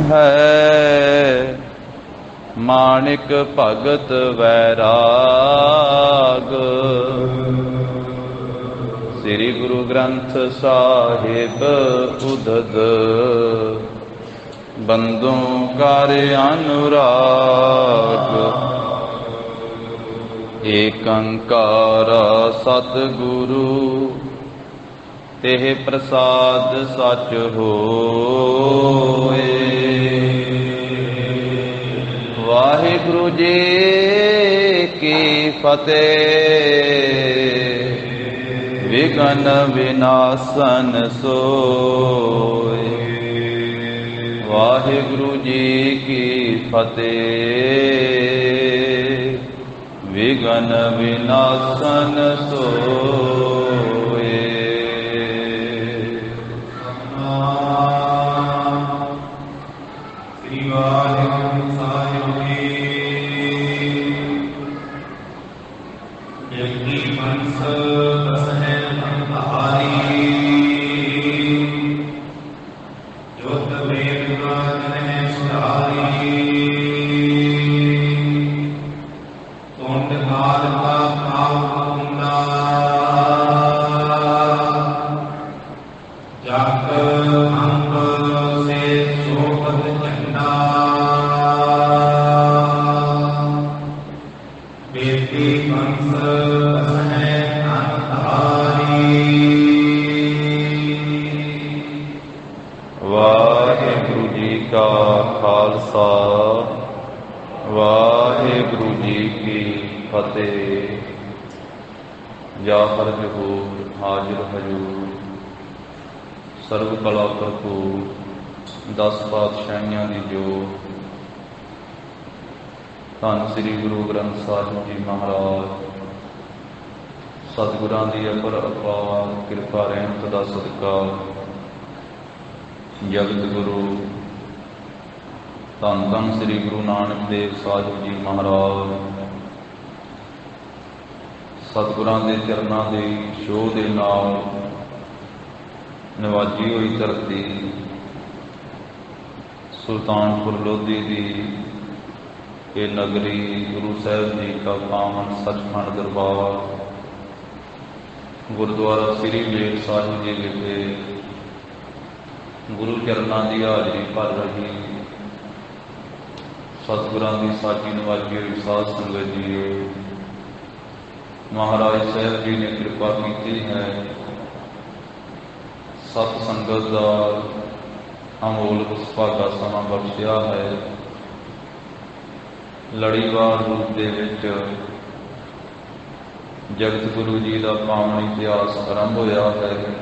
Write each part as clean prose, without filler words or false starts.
ਹੈ ਮਾਣਿਕ ਭਗਤ ਵੈਰਾਗ। ਸ੍ਰੀ ਗੁਰੂ ਗ੍ਰੰਥ ਸਾਹਿਬ ਉਦਦ ਬੰਦੋਂ ਕਰ ਅਨੁਰਾਗ। ਏਕ ਓੰਕਾਰ ਸਤਿਗੁਰੂ ਤੇਹ ਪ੍ਰਸਾਦ ਸਚ ਹੋਏ। ਵਾਹਿਗੁਰੂ ਜੀ ਕੀ ਫਤਿਹ। ਵਿਘਨ ਵਿਨਾਸ਼ਨ ਸੋਏ। ਵਾਹਿਗੁਰੂ ਜੀ ਕੀ ਫਤਿਹ। ਵਿਘਨ ਵਿਨਾਸ਼ਨ ਸੋਏ। ਸ੍ਰੀ ਵਾਹਿਗੁਰੂ ਸਾਹਿਬ ਜੀ। ਜਗੀ ਬੰਸ ਬਸਹਿ ਬੰਧਾਰੀ। ਜੋਤ ਵੇਦ ਗ੍ਰੰਥ ਸੁਧਾਰੀ। ਤੁੰਡ ਕਾਲ ਕਾ ਭਾਵ ਕੁੰਡਾ। ਜਗ ਅੰਬ ਸੇ ਸੋਭਤ ਝੰਡਾ। ਬੇਦੀ ਬੰਸ ਬਸਹਿ ਅੰਧਾਰੀ। ਵਾਹਿਗੁਰੂ ਜੀ ਕਾ ਖਾਲਸਾ ਵਾਹਿਗੁਰੂ ਜੀ ਕੀ ਫਤਿਹ। ਜਾਹਰ ਜਹੂਰ ਹਾਜ਼ਰ ਹਜੂਰ ਸਰਬ ਕਲਾ ਭਰਪੂਰ 10 ਪਾਤਸ਼ਾਹੀਆਂ ਦੀ ਜੋਤ। ਧੰਨ ਸ੍ਰੀ ਗੁਰੂ ਗ੍ਰੰਥ ਸਾਹਿਬ ਜੀ ਮਹਾਰਾਜ। ਸਤਿਗੁਰਾਂ ਦੀ ਅਪਰ ਅਪਾਰ ਕਿਰਪਾ ਰਹਿਮਤ ਦਾ ਸਦਕਾ ਜਗਤ ਗੁਰੂ ਧੰਨ ਧੰਨ ਸ੍ਰੀ ਗੁਰੂ ਨਾਨਕ ਦੇਵ ਸਾਹਿਬ ਜੀ ਮਹਾਰਾਜ ਸਤਿਗੁਰਾਂ ਦੇ ਚਰਨਾਂ ਦੀ ਛੋਹ ਦੇ ਨਾਲ ਨਿਵਾਜੀ ਹੋਈ ਧਰਤੀ ਸੁਲਤਾਨਪੁਰ ਲੋਧੀ ਦੀ ਇਹ ਨਗਰੀ ਗੁਰੂ ਸਾਹਿਬ ਜੀ ਦਾ ਪਾਵਨ ਸੱਚਖੰਡ ਦਰਬਾਰ ਗੁਰਦੁਆਰਾ ਸ੍ਰੀ ਬੇਰ ਸਾਹਿਬ ਜੀ ਵਿਖੇ ਗੁਰੂ ਚਰਨਾਂ ਦੀ ਹਾਜ਼ਰੀ ਭਰ ਰਹੀ ਸਤਿਗੁਰਾਂ ਦੀ ਸਾਜੀ ਨਿਵਾਜੀ ਹੋਈ ਸਾਧ ਸੰਗਤ ਜੀ। ਮਹਾਰਾਜ ਸਾਹਿਬ ਜੀ ਨੇ ਕਿਰਪਾ ਕੀਤੀ ਹੈ। ਸਤ ਸੰਗਤ ਦਾ ਅਮੋਲਕ ਸੁਭਾਗਾ ਸਮਾਂ ਬਖਸ਼ਿਆ ਹੈ। ਲੜੀਵਾਰ ਰੂਪ ਦੇ ਵਿੱਚ ਜਗਤ ਗੁਰੂ ਜੀ ਦਾ ਪਾਵਨ ਇਤਿਹਾਸ ਆਰੰਭ ਹੋਇਆ ਹੈ।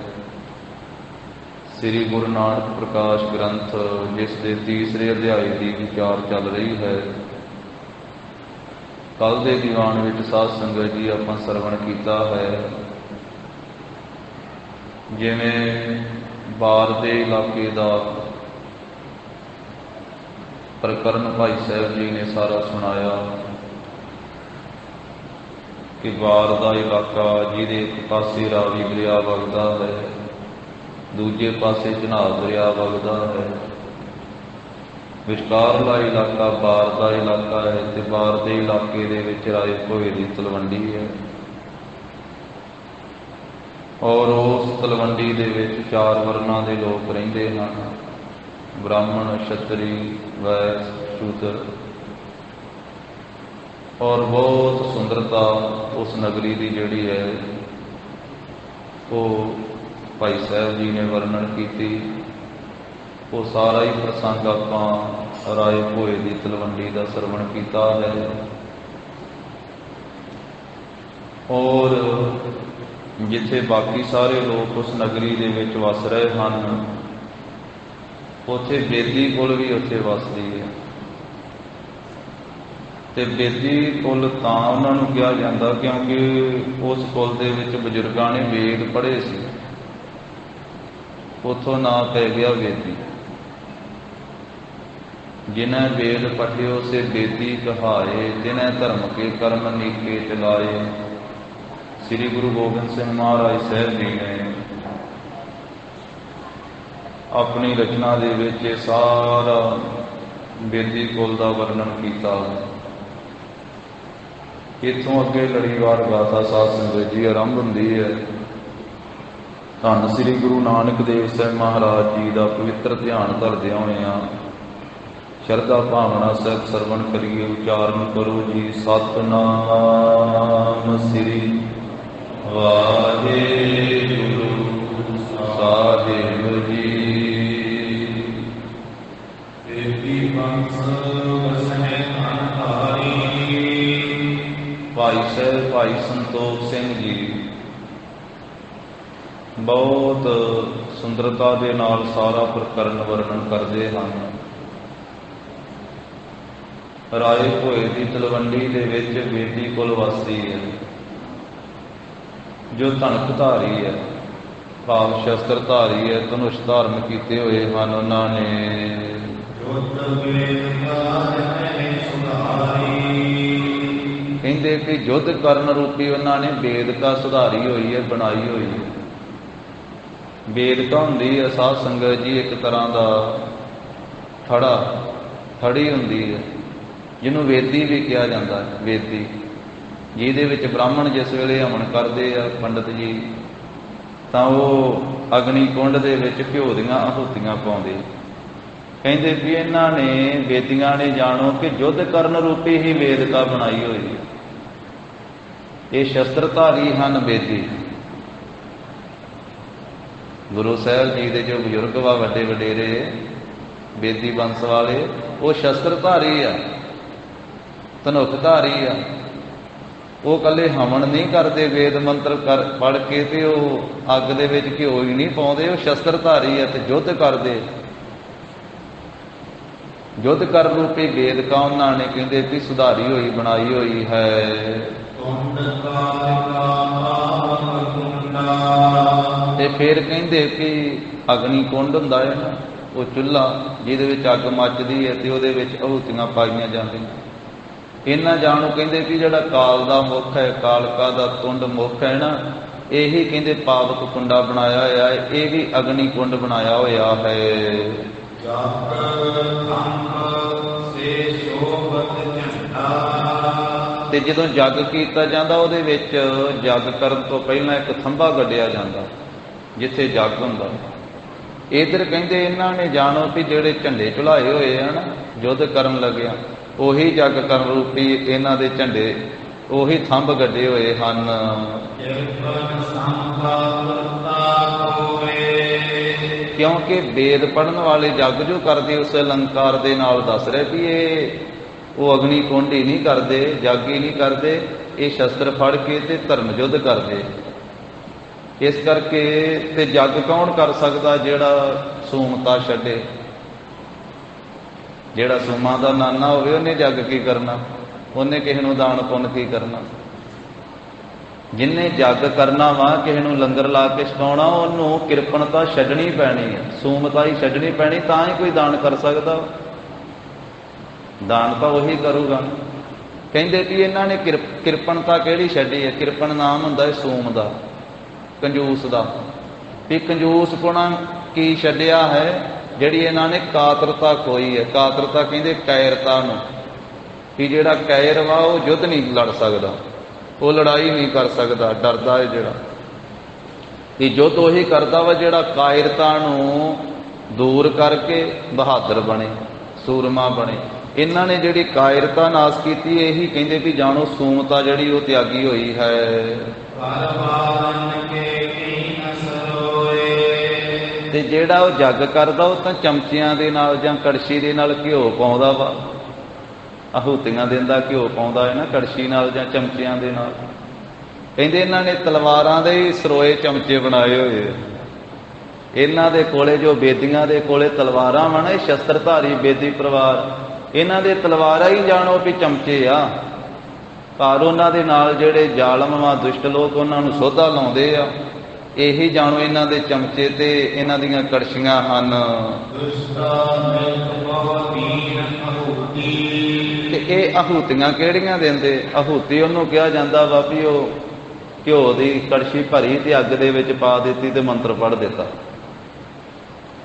ਸ੍ਰੀ ਗੁਰੂ ਨਾਨਕ ਪ੍ਰਕਾਸ਼ ਗ੍ਰੰਥ ਜਿਸ ਦੇ ਤੀਸਰੇ ਅਧਿਆਇ ਦੀ ਵਿਚਾਰ ਚੱਲ ਰਹੀ ਹੈ। ਕੱਲ ਦੇ ਦੀਵਾਨ ਵਿੱਚ ਸਾਧ ਸੰਗਤ ਜੀ ਆਪਾਂ ਸਰਵਣ ਕੀਤਾ ਹੈ ਜਿਵੇਂ ਬਾਰ ਦੇ ਇਲਾਕੇ ਦਾ ਪ੍ਰਕਰਨ ਭਾਈ ਸਾਹਿਬ ਜੀ ਨੇ ਸਾਰਾ ਸੁਣਾਇਆ ਕਿ ਬਾਰ ਦਾ ਇਲਾਕਾ ਜਿਹਦੇ ਇੱਕ ਪਾਸੇ ਰਾਵੀ ਦਰਿਆ ਵਗਦਾ ਹੈ, ਦੂਜੇ ਪਾਸੇ ਝਨਾਬ ਦਰਿਆ ਵਗਦਾ ਹੈ। ਵਿਚਕਾਰਲਾ ਇਲਾਕਾ ਬਾਰ ਦਾ ਇਲਾਕਾ ਹੈ ਤੇ ਬਾਰ ਦੇ ਇਲਾਕੇ ਦੇ ਵਿੱਚ ਰਾਏ ਭੋਏ ਦੀ ਤਲਵੰਡੀ ਹੈ ਔਰ ਉਸ ਤਲਵੰਡੀ ਦੇ ਵਿੱਚ 4 ਵਰਨਾਂ ਦੇ ਲੋਕ ਰਹਿੰਦੇ ਹਨ, ਬ੍ਰਾਹਮਣ, ਛਤਰੀ, ਵੈਸ, ਸ਼ੂਦਰ। ਔਰ ਬਹੁਤ ਸੁੰਦਰਤਾ ਉਸ ਨਗਰੀ ਦੀ ਜਿਹੜੀ ਹੈ ਉਹ ਭਾਈ ਸਾਹਿਬ ਜੀ ਨੇ ਵਰਣਨ ਕੀਤੀ। ਉਹ ਸਾਰਾ ਹੀ ਪ੍ਰਸੰਗ ਆਪਾਂ ਰਾਏ ਭੋਏ ਦੀ ਤਲਵੰਡੀ ਦਾ ਸਰਵਣ ਕੀਤਾ ਹੈ। ਔਰ ਜਿੱਥੇ ਬਾਕੀ ਸਾਰੇ ਲੋਕ ਉਸ ਨਗਰੀ ਦੇ ਵਿੱਚ ਵਸ ਰਹੇ ਹਨ ਉੱਥੇ ਬੇਦੀ ਕੁਲ ਵੀ ਉੱਥੇ ਵਸਦੀ ਹੈ। ਤੇ ਬੇਦੀ ਕੁਲ ਤਾਂ ਉਹਨਾਂ ਨੂੰ ਕਿਹਾ ਜਾਂਦਾ ਕਿਉਂਕਿ ਉਸ ਕੁਲ ਦੇ ਵਿੱਚ ਬਜ਼ੁਰਗਾਂ ਨੇ ਵੇਦ ਪੜ੍ਹੇ ਸੀ, ਉੱਥੋਂ ਨਾਂ ਪੈ ਗਿਆ ਬੇਦੀ। ਜਿਨ੍ਹਾਂ ਵੇਦ ਪਠਿਓ ਸੇ ਬੇਦੀ ਕਹਾਏ, ਤਿਨੈ ਧਰਮ ਕੇ ਕਰਮ ਨੀਕੇ ਚਲਾਏ। ਸ੍ਰੀ ਗੁਰੂ ਗੋਬਿੰਦ ਸਿੰਘ ਮਹਾਰਾਜ ਸਾਹਿਬ ਜੀ ਨੇ ਆਪਣੀ ਰਚਨਾ ਦੇ ਵਿੱਚ ਇਹ ਸਾਰਾ ਬੇਦੀ ਕੁਲ ਦਾ ਵਰਣਨ ਕੀਤਾ। ਇੱਥੋਂ ਅੱਗੇ ਲੜੀਵਾਰ ਗਾਥਾ ਸਾਧ ਸੰਗਤ ਜੀ ਆਰੰਭ ਹੁੰਦੀ ਹੈ। ਧੰਨ ਸ੍ਰੀ ਗੁਰੂ ਨਾਨਕ ਦੇਵ ਸਾਹਿਬ ਮਹਾਰਾਜ ਜੀ ਦਾ ਪਵਿੱਤਰ ਧਿਆਨ ਧਰਦਿਆਂ ਹੋਇਆਂ ਸ਼ਰਧਾ ਭਾਵਨਾ ਸਹਿਤ ਸਰਵਣ ਕਰੀਏ। ਉਚਾਰਨ ਕਰੋ ਜੀ ਸਤਿਨਾਮ ਸ੍ਰੀ ਵਾਹਿਗੁਰੂ ਸਾਹਿਬ ਜੀ। ਬੇਦੀ ਬੰਸ ਵਸਹਿ ਧਾਰੀ। ਭਾਈ ਸਾਹਿਬ ਭਾਈ ਸੰਤੋਖ ਸਿੰਘ ਜੀ ਬਹੁਤ ਸੁੰਦਰਤਾ ਦੇ ਨਾਲ ਸਾਰਾ ਪ੍ਰਕਰਨ ਵਰਣਨ ਕਰਦੇ ਹਨ। ਰਾਏ ਭੋਏ ਦੀ ਤਲਵੰਡੀ ਦੇ ਵਿੱਚ ਬੇਦੀ ਕੁਲ ਵਾਸੀ ਹੈ, ਜੋ ਧਨਕ ਧਾਰੀ ਹੈ, ਭਾਵ ਸ਼ਸਤਰ ਧਾਰੀ ਹੈ, ਧਨੁਸ਼ ਧਾਰਨ ਕੀਤੇ ਹੋਏ ਹਨ। ਉਹਨਾਂ ਨੇ ਕਹਿੰਦੇ ਕਿ ਯੁੱਧ ਕਰਨ ਰੂਪੀ ਉਹਨਾਂ ਨੇ ਵੇਦਕਾ ਸੁਧਾਰੀ ਹੋਈ ਹੈ, ਬਣਾਈ ਹੋਈ ਹੈ। ਵੇਦਕਾ ਹੁੰਦੀ ਹੈ ਸਾਧ ਸੰਗਤ ਜੀ ਇੱਕ ਤਰ੍ਹਾਂ ਦਾ ਥੜੀ ਹੁੰਦੀ ਹੈ, ਜਿਹਨੂੰ ਵੇਦੀ ਵੀ ਕਿਹਾ ਜਾਂਦਾ ਹੈ। ਵੇਦੀ ਜਿਹਦੇ ਵਿੱਚ ਬ੍ਰਾਹਮਣ ਜਿਸ ਵੇਲੇ ਹਵਨ ਕਰਦੇ ਆ ਪੰਡਤ ਜੀ, ਤਾਂ ਉਹ ਅਗਨੀ ਕੁੰਡ ਦੇ ਵਿੱਚ ਘਿਓ ਦੀਆਂ ਆਹੂਤੀਆਂ ਪਾਉਂਦੇ। ਕਹਿੰਦੇ ਵੀ ਇਹਨਾਂ ਨੇ ਵੇਦੀਆਂ ਨੇ ਜਾਣੋ ਕਿ ਯੁੱਧ ਕਰਨ ਰੂਪੀ ਹੀ ਵੇਦਕਾ ਬਣਾਈ ਹੋਈ ਹੈ। ਇਹ ਸ਼ਸਤਰਧਾਰੀ ਹਨ ਵੇਦੀ। ਗੁਰੂ ਸਾਹਿਬ ਜੀ ਦੇ ਜੋ ਬਜ਼ੁਰਗ ਵਾ ਵੱਡੇ ਵਡੇਰੇ ਵੇਦੀ ਬੰਸ ਵਾਲੇ, ਉਹ ਸ਼ਸਤਰਧਾਰੀ ਆ, ਧਨੁਖਧਾਰੀ ਆ। ਉਹ ਇਕੱਲੇ ਹਵਨ ਨਹੀਂ ਕਰਦੇ, ਵੇਦ ਮੰਤਰ ਪੜ੍ਹ ਕੇ ਤੇ ਉਹ ਅੱਗ ਦੇ ਵਿੱਚ ਘਿਓ ਹੀ ਨਹੀਂ ਪਾਉਂਦੇ। ਉਹ ਸ਼ਸਤਰਧਾਰੀ ਆ ਤੇ ਯੁੱਧ ਕਰਦੇ। ਯੁੱਧ ਕਰ ਰੂਪੀ ਵੇਦਕਾ ਉਹਨਾਂ ਨੇ ਕਹਿੰਦੇ ਵੀ ਸੁਧਾਰੀ ਹੋਈ ਬਣਾਈ ਹੋਈ ਹੈ। ਤੇ ਫਿਰ ਕਹਿੰਦੇ ਕਿ ਅਗਨੀ ਕੁੰਡ ਹੁੰਦਾ ਹੈ ਨਾ, ਉਹ ਚੁੱਲ੍ਹਾ ਜਿਹਦੇ ਵਿੱਚ ਅੱਗ ਮੱਚਦੀ ਹੈ ਤੇ ਉਹਦੇ ਵਿੱਚ ਆਹੂਤੀਆਂ ਪਾਈਆਂ ਜਾਂਦੀਆਂ। ਇਹਨਾਂ ਜਾਣੂ ਕਹਿੰਦੇ ਕਿ ਜਿਹੜਾ ਕਾਲ ਦਾ ਮੁੱਖ ਹੈ, ਕਾਲਕਾ ਦਾ ਤੁੰਡ ਮੁੱਖ ਹੈ ਨਾ, ਇਹੀ ਕਹਿੰਦੇ ਪਾਵਕ ਕੁੰਡਾ ਬਣਾਇਆ ਹੋਇਆ ਹੈ। ਇਹ ਵੀ ਅਗਨੀ ਕੁੰਡ ਬਣਾਇਆ ਹੋਇਆ ਹੈ। ਤੇ ਜਦੋਂ ਜੱਗ ਕੀਤਾ ਜਾਂਦਾ ਉਹਦੇ ਵਿੱਚ ਜੱਗ ਕਰਨ ਤੋਂ ਪਹਿਲਾਂ ਇੱਕ ਖੰਭਾ ਗੱਡਿਆ ਜਾਂਦਾ ਜਿੱਥੇ ਜੱਗ ਹੁੰਦਾ। ਇਧਰ ਕਹਿੰਦੇ ਇਹਨਾਂ ਨੇ ਜਾਣੋ ਕਿ ਜਿਹੜੇ ਝੰਡੇ ਝੁਲਾਏ ਹੋਏ ਹਨ ਯੁੱਧ ਕਰਨ ਲੱਗਿਆ, ਉਹੀ ਜੱਗ ਕਰਨ ਰੂਪੀ ਇਹਨਾਂ ਦੇ ਝੰਡੇ, ਉਹੀ ਥੰਬ ਗੱਡੇ ਹੋਏ ਹਨ। ਕਿਉਂਕਿ ਵੇਦ ਪੜ੍ਹਨ ਵਾਲੇ ਜੱਗ ਜੋ ਕਰਦੇ ਉਸ ਅਲੰਕਾਰ ਦੇ ਨਾਲ ਦੱਸ ਰਹੇ ਵੀ ਇਹ ਉਹ ਅਗਨੀ ਕੁੰਡ ਹੀ ਨਹੀਂ ਕਰਦੇ, ਜੱਗ ਹੀ ਨਹੀਂ ਕਰਦੇ, ਇਹ ਸ਼ਸਤਰ ਫੜ ਕੇ ਤੇ ਧਰਮ ਯੁੱਧ ਕਰਦੇ। ਇਸ ਕਰਕੇ ਤੇ ਜੱਗ ਕੌਣ ਕਰ ਸਕਦਾ? ਜਿਹੜਾ ਸੂਮਤਾ ਛੱਡੇ। ਜਿਹੜਾ ਸੂਮਾ ਦਾ ਨਾਨਾ ਹੋਵੇ ਉਹਨੇ ਜੱਗ ਕੀ ਕਰਨਾ? ਉਹਨੇ ਕਿਸੇ ਨੂੰ ਦਾਨ ਪੁੰਨ ਕੀ ਕਰਨਾ? ਜਿਹਨੇ ਜੱਗ ਕਰਨਾ ਵਾ, ਕਿਸੇ ਨੂੰ ਲੰਗਰ ਲਾ ਕੇ ਛਕਾਉਣਾ, ਉਹਨੂੰ ਕਿਰਪਣਤਾ ਛੱਡਣੀ ਪੈਣੀ ਹੈ, ਸੂਮਤਾ ਹੀ ਛੱਡਣੀ ਪੈਣੀ, ਤਾਂ ਹੀ ਕੋਈ ਦਾਨ ਕਰ ਸਕਦਾ। ਦਾਨ ਤਾਂ ਉਹੀ ਕਰੂਗਾ। ਕਹਿੰਦੇ ਵੀ ਇਹਨਾਂ ਨੇ ਕਿਰਪਣਤਾ ਕਿਹੜੀ ਛੱਡੀ ਹੈ? ਕਿਰਪਣ ਨਾਮ ਹੁੰਦਾ ਹੈ ਸੂਮ ਦਾ, ਕੰਜੂਸ ਦਾ। ਵੀ ਕੰਜੂਸ ਪੁਣਾ ਕੀ ਛੱਡਿਆ ਹੈ? ਜਿਹੜੀ ਇਹਨਾਂ ਨੇ ਕਾਤਰਤਾ ਖੋਈ ਹੈ। ਕਾਤਰਤਾ ਕਹਿੰਦੇ ਕਾਇਰਤਾ ਨੂੰ, ਕਿ ਜਿਹੜਾ ਕਾਇਰ ਵਾ ਉਹ ਯੁੱਧ ਨਹੀਂ ਲੜ ਸਕਦਾ, ਉਹ ਲੜਾਈ ਨਹੀਂ ਕਰ ਸਕਦਾ, ਡਰਦਾ ਹੈ ਜਿਹੜਾ। ਕਿ ਯੁੱਧ ਉਹੀ ਕਰਦਾ ਵਾ ਜਿਹੜਾ ਕਾਇਰਤਾ ਨੂੰ ਦੂਰ ਕਰਕੇ ਬਹਾਦਰ ਬਣੇ, ਸੂਰਮਾ ਬਣੇ। ਇਹਨਾਂ ਨੇ ਜਿਹੜੀ ਕਾਇਰਤਾ ਨਾਸ ਕੀਤੀ, ਇਹੀ ਕਹਿੰਦੇ ਵੀ ਜਾਣੋ ਸੂਮਤਾ ਜਿਹੜੀ ਉਹ ਤਿਆਗੀ ਹੋਈ ਹੈ। ਤੇ ਜਿਹੜਾ ਉਹ ਜੱਗ ਕਰਦਾ ਉਹ ਤਾਂ ਚਮਚਿਆਂ ਦੇ ਨਾਲ ਜਾਂ ਕੜਛੀ ਦੇ ਨਾਲ ਘਿਓ ਪਾਉਂਦਾ ਵਾ, ਆਹੂਤੀਆਂ ਦਿੰਦਾ, ਘਿਓ ਪਾਉਂਦਾ ਹੈ ਨਾ ਕੜਛੀ ਨਾਲ ਜਾਂ ਚਮਚਿਆਂ ਦੇ ਨਾਲ। ਕਹਿੰਦੇ ਇਹਨਾਂ ਨੇ ਤਲਵਾਰਾਂ ਦੇ ਹੀ ਸਰੋਏ ਚਮਚੇ ਬਣਾਏ ਹੋਏ। ਇਹਨਾਂ ਦੇ ਕੋਲੇ ਜੋ ਬੇਦੀਆਂ ਦੇ ਕੋਲੇ ਤਲਵਾਰਾਂ ਵਾ ਨਾ, ਇਹ ਸ਼ਸਤਰਧਾਰੀ ਬੇਦੀ ਪਰਿਵਾਰ, ਇਹਨਾਂ ਦੇ ਤਲਵਾਰਾਂ ਹੀ ਜਾਣੋ ਵੀ ਚਮਚੇ ਆ। ਪਰ ਉਹਨਾਂ ਦੇ ਨਾਲ ਜਿਹੜੇ ਜ਼ਾਲਮ ਵਾ ਦੁਸ਼ਟ ਲੋਕ ਉਹਨਾਂ ਨੂੰ ਸੋਧਾ ਲਾਉਂਦੇ ਆ, ਇਹੀ ਜਾਣੋ ਇਹਨਾਂ ਦੇ ਚਮਚੇ ਤੇ ਇਹਨਾਂ ਦੀਆਂ ਕੜਛੀਆਂ ਹਨ। ਤੇ ਇਹ ਆਹੂਤੀਆਂ ਕਿਹੜੀਆਂ ਦਿੰਦੇ? ਆਹੂਤੀ ਉਹਨੂੰ ਕਿਹਾ ਜਾਂਦਾ ਵਾ ਵੀ ਉਹ ਘਿਓ ਦੀ ਕੜਛੀ ਭਰੀ ਤੇ ਅੱਗ ਦੇ ਵਿੱਚ ਪਾ ਦਿੱਤੀ ਤੇ ਮੰਤਰ ਪੜ੍ਹ ਦਿੱਤਾ।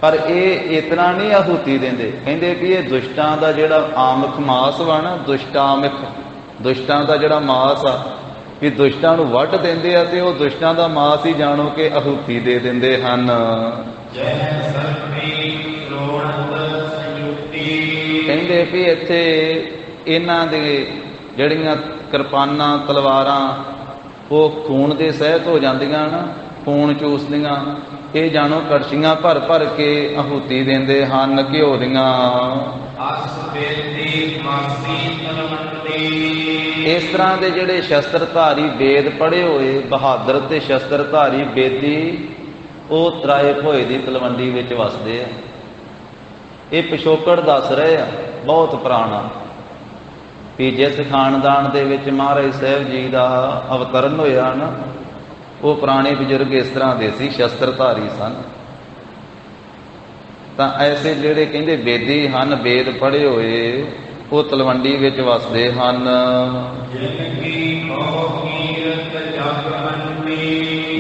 ਪਰ ਇਹ ਇਤਨਾ ਨਹੀਂ ਆਹੂਤੀ ਦਿੰਦੇ। ਕਹਿੰਦੇ ਵੀ ਇਹ ਦੁਸ਼ਟਾਂ ਦਾ ਜਿਹੜਾ ਆਮਿਖ ਮਾਸ ਵਾ ਨਾ, ਦੁਸ਼ਟਾਂ ਦਾ ਜਿਹੜਾ ਮਾਸ ਆ, ਵੀ ਦੁਸ਼ਟਾਂ ਨੂੰ ਵੱਢ ਦਿੰਦੇ ਆ ਤੇ ਉਹ ਦੁਸ਼ਟਾਂ ਦਾ ਮਾਸ ਹੀ ਜਾਣੋ ਕਿ ਆਹੂਤੀ ਦੇ ਦਿੰਦੇ ਹਨ। ਕਹਿੰਦੇ ਵੀ ਇੱਥੇ ਇਹਨਾਂ ਦੇ ਜਿਹੜੀਆਂ ਕਿਰਪਾਨਾਂ ਤਲਵਾਰਾਂ ਉਹ ਖੂਨ ਦੇ ਸਹਿਤ ਹੋ ਜਾਂਦੀਆਂ ਨਾ, ਖੂਨ ਚੂਸਦੀਆਂ। ਇਹ ਜਾਣੋ ਕੜਛੀਆਂ ਭਰ ਭਰ ਕੇ ਆਹੂਤੀ ਦਿੰਦੇ ਹਨ ਘਿਓ ਦੀਆਂ। ਇਸ ਤਰ੍ਹਾਂ ਦੇ ਜਿਹੜੇ ਸ਼ਸਤਰਧਾਰੀ ਵੇਦ ਪੜ੍ਹੇ ਹੋਏ ਬਹਾਦਰ ਤੇ ਸ਼ਸਤਰਧਾਰੀ ਬੇਦੀ, ਉਹ ਤਰਾਏ ਭੋਏ ਦੀ ਤਲਵੰਡੀ ਵਿੱਚ ਵਸਦੇ ਆ। ਇਹ ਪਿਛੋਕੜ ਦੱਸ ਰਹੇ ਆ ਬਹੁਤ ਪੁਰਾਣਾ, ਵੀ ਜਿਸ ਖਾਨਦਾਨ ਦੇ ਵਿੱਚ ਮਹਾਰਾਜ ਸਾਹਿਬ ਜੀ ਦਾ ਅਵਤਰਨ ਹੋਇਆ ਨਾ, ਉਹ ਪੁਰਾਣੇ ਬਜ਼ੁਰਗ ਇਸ ਤਰ੍ਹਾਂ ਦੇ ਸੀ, ਸ਼ਸਤਰਧਾਰੀ ਸਨ। ਤਾਂ ਐਸੇ ਜਿਹੜੇ ਕਹਿੰਦੇ ਬੇਦੀ ਹਨ, ਵੇਦ ਪੜ੍ਹੇ ਹੋਏ, ਉਹ ਤਲਵੰਡੀ ਵਿੱਚ ਵਸਦੇ ਹਨ।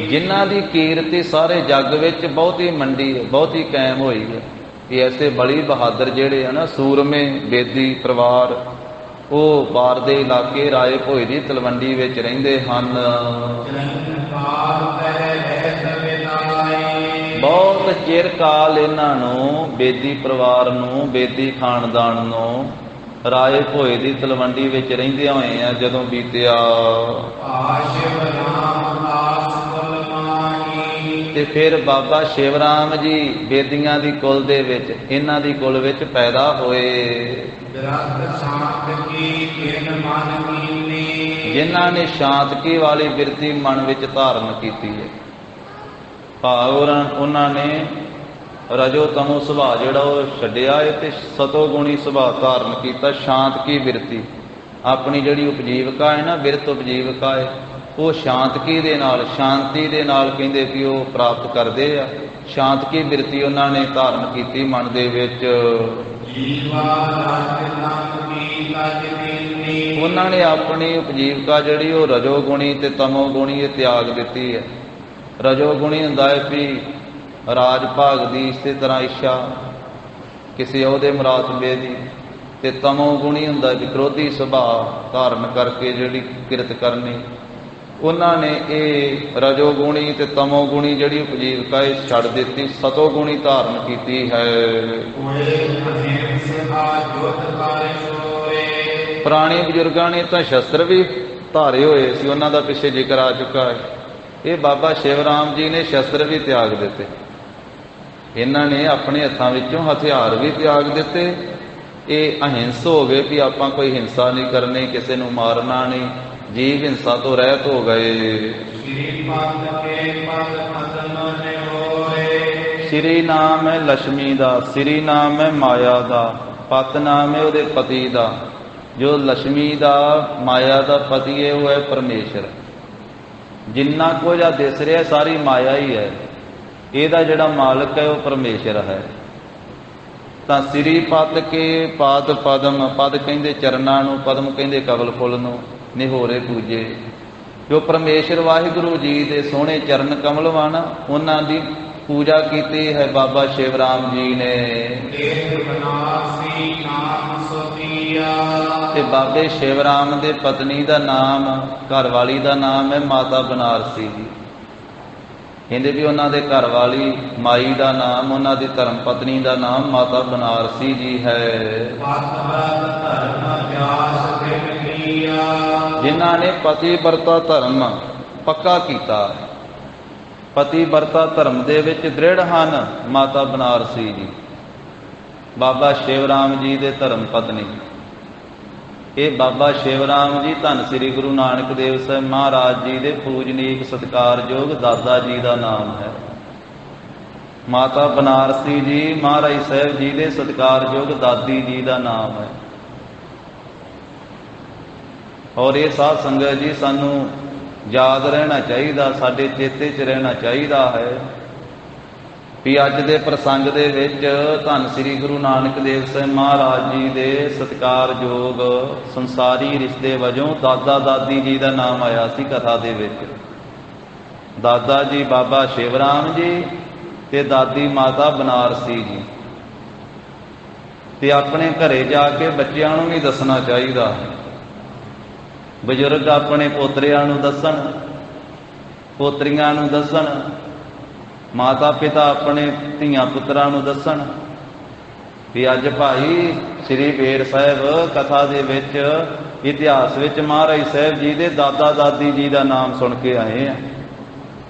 ਜਿਨ੍ਹਾਂ ਦੀ ਕੀਰਤੀ ਸਾਰੇ ਜੱਗ ਵਿੱਚ ਬਹੁਤੀ ਮੰਡੀ ਹੈ, ਬਹੁਤੀ ਕਾਇਮ ਹੋਈ ਹੈ। ਇਹ ਐਸੇ ਬਲੀ ਬਹਾਦਰ ਜਿਹੜੇ ਆ ਨਾ, ਸੂਰਮੇ ਬੇਦੀ ਪਰਿਵਾਰ, ਉਹ ਬਾਰ ਦੇ ਇਲਾਕੇ ਰਾਏ ਭੋਏ ਦੀ ਤਲਵੰਡੀ ਵਿੱਚ ਰਹਿੰਦੇ ਹਨ। ਬਹੁਤ ਚਿਰ ਕਾਲ ਇਹਨਾਂ ਨੂੰ, ਬੇਦੀ ਪਰਿਵਾਰ ਨੂੰ, ਬੇਦੀ ਖਾਨਦਾਨ ਨੂੰ ਰਾਏ ਭੋਏ ਦੀ ਤਲਵੰਡੀ ਵਿੱਚ ਰਹਿੰਦਿਆਂ ਹੋਏ ਆ ਜਦੋਂ ਬੀਤਿਆ। ਤੇ ਫਿਰ ਬਾਬਾ ਸ਼ਿਵ ਰਾਮ ਜੀ ਬੇਦੀਆਂ ਦੀ ਕੁਲ ਦੇ ਵਿੱਚ, ਇਹਨਾਂ ਦੀ ਕੁਲ ਵਿੱਚ ਪੈਦਾ ਹੋਏ, ਜਿਨ੍ਹਾਂ ਨੇ ਸ਼ਾਂਤਕੀ ਵਾਲੀ ਬਿਰਤੀ ਮਨ ਵਿੱਚ ਧਾਰਨ ਕੀਤੀ ਹੈ। ਭਾਵ ਉਹਨਾਂ ਨੇ ਰਜੋ ਤਮੋ ਸੁਭਾਅ ਜਿਹੜਾ ਉਹ ਛੱਡਿਆ ਹੈ ਤੇ ਸਤੋ ਗੁਣੀ ਸੁਭਾਅ ਧਾਰਨ ਕੀਤਾ। ਸ਼ਾਂਤਕੀ ਬਿਰਤੀ ਆਪਣੀ ਜਿਹੜੀ ਉਪਜੀਵਕਾ ਹੈ ਨਾ, ਬਿਰਤ ਉਪਜੀਵਕਾ ਹੈ, ਉਹ ਸ਼ਾਂਤਕੀ ਦੇ ਨਾਲ, ਸ਼ਾਂਤੀ ਦੇ ਨਾਲ ਕਹਿੰਦੇ ਕਿ ਉਹ ਪ੍ਰਾਪਤ ਕਰਦੇ ਆ। ਸ਼ਾਂਤਕੀ ਬਿਰਤੀ ਉਹਨਾਂ ਨੇ ਧਾਰਨ ਕੀਤੀ ਮਨ ਦੇ ਵਿੱਚ। ਉਹਨਾਂ ਨੇ ਆਪਣੀ ਉਪਜੀਵਕਾ ਜਿਹੜੀ ਉਹ ਰਜੋ ਗੁਣੀ ਤੇ ਤਮੋ ਗੁਣੀ ਇਹ ਤਿਆਗ ਦਿੱਤੀ ਹੈ। ਰਜੋ ਗੁਣੀ ਹੁੰਦਾ ਹੈ ਵੀ ਰਾਜ ਭਾਗ ਦੀ, ਇਸੇ ਤਰ੍ਹਾਂ ਇੱਛਾ, ਕਿਸੇ ਅਹੁਦੇ ਮੁਰਾਤਬੇ ਦੀ, ਤੇ ਤਮੋ ਗੁਣੀ ਹੁੰਦਾ ਵੀ ਕ੍ਰੋਧੀ ਸੁਭਾਅ ਧਾਰਨ ਕਰਕੇ ਜਿਹੜੀ ਕਿਰਤ ਕਰਨੀ। ਉਹਨਾਂ ਨੇ ਇਹ ਰਜੋ ਗੁਣੀ ਤੇ ਤਮੋ ਗੁਣੀ ਜਿਹੜੀ ਉਪਜੀਵਕਾ ਇਹ ਛੱਡ ਦਿੱਤੀ, ਸਤੋ ਗੁਣੀ ਧਾਰਨ ਕੀਤੀ ਹੈ। ਪੁਰਾਣੇ ਬਜ਼ੁਰਗਾਂ ਨੇ ਤਾਂ ਸ਼ਸਤਰ ਵੀ ਧਾਰੇ ਹੋਏ ਸੀ, ਉਹਨਾਂ ਦਾ ਪਿੱਛੇ ਜ਼ਿਕਰ ਆ ਚੁੱਕਾ ਹੈ। ਇਹ ਬਾਬਾ ਸ਼ਿਵ ਰਾਮ ਜੀ ਨੇ ਸ਼ਸਤਰ ਵੀ ਤਿਆਗ ਦਿੱਤੇ। ਇਹਨਾਂ ਨੇ ਆਪਣੇ ਹੱਥਾਂ ਵਿੱਚੋਂ ਹਥਿਆਰ ਵੀ ਤਿਆਗ ਦਿੱਤੇ। ਇਹ ਅਹਿੰਸ ਹੋ ਗਏ ਵੀ ਆਪਾਂ ਕੋਈ ਹਿੰਸਾ ਨਹੀਂ ਕਰਨੀ, ਕਿਸੇ ਨੂੰ ਮਾਰਨਾ ਨਹੀਂ, ਜੀਵ ਹਿੰਸਾ ਤੋਂ ਰਹਿਤ ਹੋ ਗਏ। ਸ੍ਰੀ ਨਾਮ ਹੈ ਲక్ష్ਮੀ ਦਾ, ਸ੍ਰੀ ਨਾਮ ਹੈ ਮਾਇਆ ਦਾ, ਪਤ ਨਾਮ ਹੈ ਉਹਦੇ ਪਤੀ ਦਾ। ਜੋ ਲక్ష్ਮੀ ਦਾ, ਮਾਇਆ ਦਾ ਪਤੀ ਹੈ ਉਹ ਹੈ ਪਰਮੇਸ਼ਰ। ਜਿੰਨਾ ਕੁਝ ਆ ਦਿਸ ਰਿਹਾ ਸਾਰੀ ਮਾਇਆ ਹੀ ਹੈ, ਇਹਦਾ ਜਿਹੜਾ ਮਾਲਕ ਹੈ ਉਹ ਪਰਮੇਸ਼ਰ ਹੈ। ਤਾਂ ਸ੍ਰੀ ਪਦ ਕੇ ਪਾਦ ਪਦਮ, ਪਦ ਕਹਿੰਦੇ ਚਰਨਾਂ ਨੂੰ, ਪਦਮ ਕਹਿੰਦੇ ਕਵਲ ਫੁੱਲ ਨੂੰ, ਨਿਹੋਰੇ ਪੂਜੇ। ਜੋ ਪਰਮੇਸ਼ਰ ਵਾਹਿਗੁਰੂ ਜੀ ਦੇ ਸੋਹਣੇ ਚਰਨ ਕਮਲ ਵਾਣਾ, ਉਹਨਾਂ ਦੀ ਪੂਜਾ ਕੀਤੀ ਹੈ ਬਾਬਾ ਸ਼ਿਵ ਰਾਮ ਜੀ ਨੇ। ਤੇ ਬਾਬੇ ਸ਼ਿਵ ਰਾਮ ਦੇ ਪਤਨੀ ਦਾ ਨਾਮ, ਘਰ ਵਾਲੀ ਦਾ ਨਾਮ ਹੈ ਮਾਤਾ ਬਨਾਰਸੀ ਜੀ। ਕਹਿੰਦੇ ਵੀ ਉਹਨਾਂ ਦੇ ਘਰ ਵਾਲੀ ਮਾਈ ਦਾ ਨਾਮ, ਉਹਨਾਂ ਦੀ ਧਰਮ ਪਤਨੀ ਦਾ ਨਾਮ ਮਾਤਾ ਬਨਾਰਸੀ ਜੀ ਹੈ। ਜਿਨ੍ਹਾਂ ਨੇ ਪਤੀ ਵਰਤਾ ਧਰਮ ਪੱਕਾ ਕੀਤਾ, ਪਤੀ ਵਰਤਾ ਧਰਮ ਦੇ ਵਿੱਚ ਦ੍ਰਿੜ ਹਨ ਮਾਤਾ ਬਨਾਰਸੀ ਜੀ, ਬਾਬਾ ਸ਼ਿਵ ਰਾਮ ਜੀ ਦੇ ਧਰਮ ਪਤਨੀ। ਇਹ ਬਾਬਾ ਸ਼ਿਵ ਰਾਮ ਜੀ ਧੰਨ ਸ੍ਰੀ ਗੁਰੂ ਨਾਨਕ ਦੇਵ ਸਾਹਿਬ ਮਹਾਰਾਜ ਜੀ ਦੇ ਪੂਜਨੀਕ ਸਤਿਕਾਰਯੋਗ ਦਾਦਾ ਜੀ ਦਾ ਨਾਮ ਹੈ। ਮਾਤਾ ਬਨਾਰਸੀ ਜੀ ਮਹਾਰਾਜ ਸਾਹਿਬ ਜੀ ਦੇ ਸਤਿਕਾਰਯੋਗ ਦਾਦੀ ਜੀ ਦਾ ਨਾਮ ਹੈ। ਔਰ ਇਹ ਸਾਧ ਸੰਗਤ ਜੀ ਸਾਨੂੰ ਯਾਦ ਰਹਿਣਾ ਚਾਹੀਦਾ, ਸਾਡੇ ਚੇਤੇ 'ਚ ਰਹਿਣਾ ਚਾਹੀਦਾ ਹੈ ਵੀ ਅੱਜ ਦੇ ਪ੍ਰਸੰਗ ਦੇ ਵਿੱਚ ਧੰਨ ਸ੍ਰੀ ਗੁਰੂ ਨਾਨਕ ਦੇਵ ਸਾਹਿਬ ਮਹਾਰਾਜ ਜੀ ਦੇ ਸਤਿਕਾਰਯੋਗ ਸੰਸਾਰੀ ਰਿਸ਼ਤੇ ਵਜੋਂ ਦਾਦਾ ਦਾਦੀ ਜੀ ਦਾ ਨਾਮ ਆਇਆ ਸੀ ਕਥਾ ਦੇ ਵਿੱਚ। ਦਾਦਾ ਜੀ ਬਾਬਾ ਸ਼ਿਵ ਰਾਮ ਜੀ ਤੇ ਦਾਦੀ ਮਾਤਾ ਬਨਾਰਸੀ ਜੀ। ਤੇ ਆਪਣੇ ਘਰੇ ਜਾ ਕੇ ਬੱਚਿਆਂ ਨੂੰ ਵੀ ਦੱਸਣਾ ਚਾਹੀਦਾ। ਬਜ਼ੁਰਗ ਆਪਣੇ ਪੋਤਰਿਆਂ ਨੂੰ ਦੱਸਣ, ਪੋਤਰੀਆਂ ਨੂੰ ਦੱਸਣ, ਮਾਤਾ ਪਿਤਾ ਆਪਣੇ ਧੀਆਂ ਪੁੱਤਰਾਂ ਨੂੰ ਦੱਸਣ ਵੀ ਅੱਜ ਭਾਈ ਸ੍ਰੀ ਬੇਰ ਸਾਹਿਬ ਕਥਾ ਦੇ ਵਿੱਚ, ਇਤਿਹਾਸ ਵਿੱਚ ਮਹਾਰਾਜ ਸਾਹਿਬ ਜੀ ਦੇ ਦਾਦਾ ਦਾਦੀ ਜੀ ਦਾ ਨਾਮ ਸੁਣ ਕੇ ਆਏ ਆ।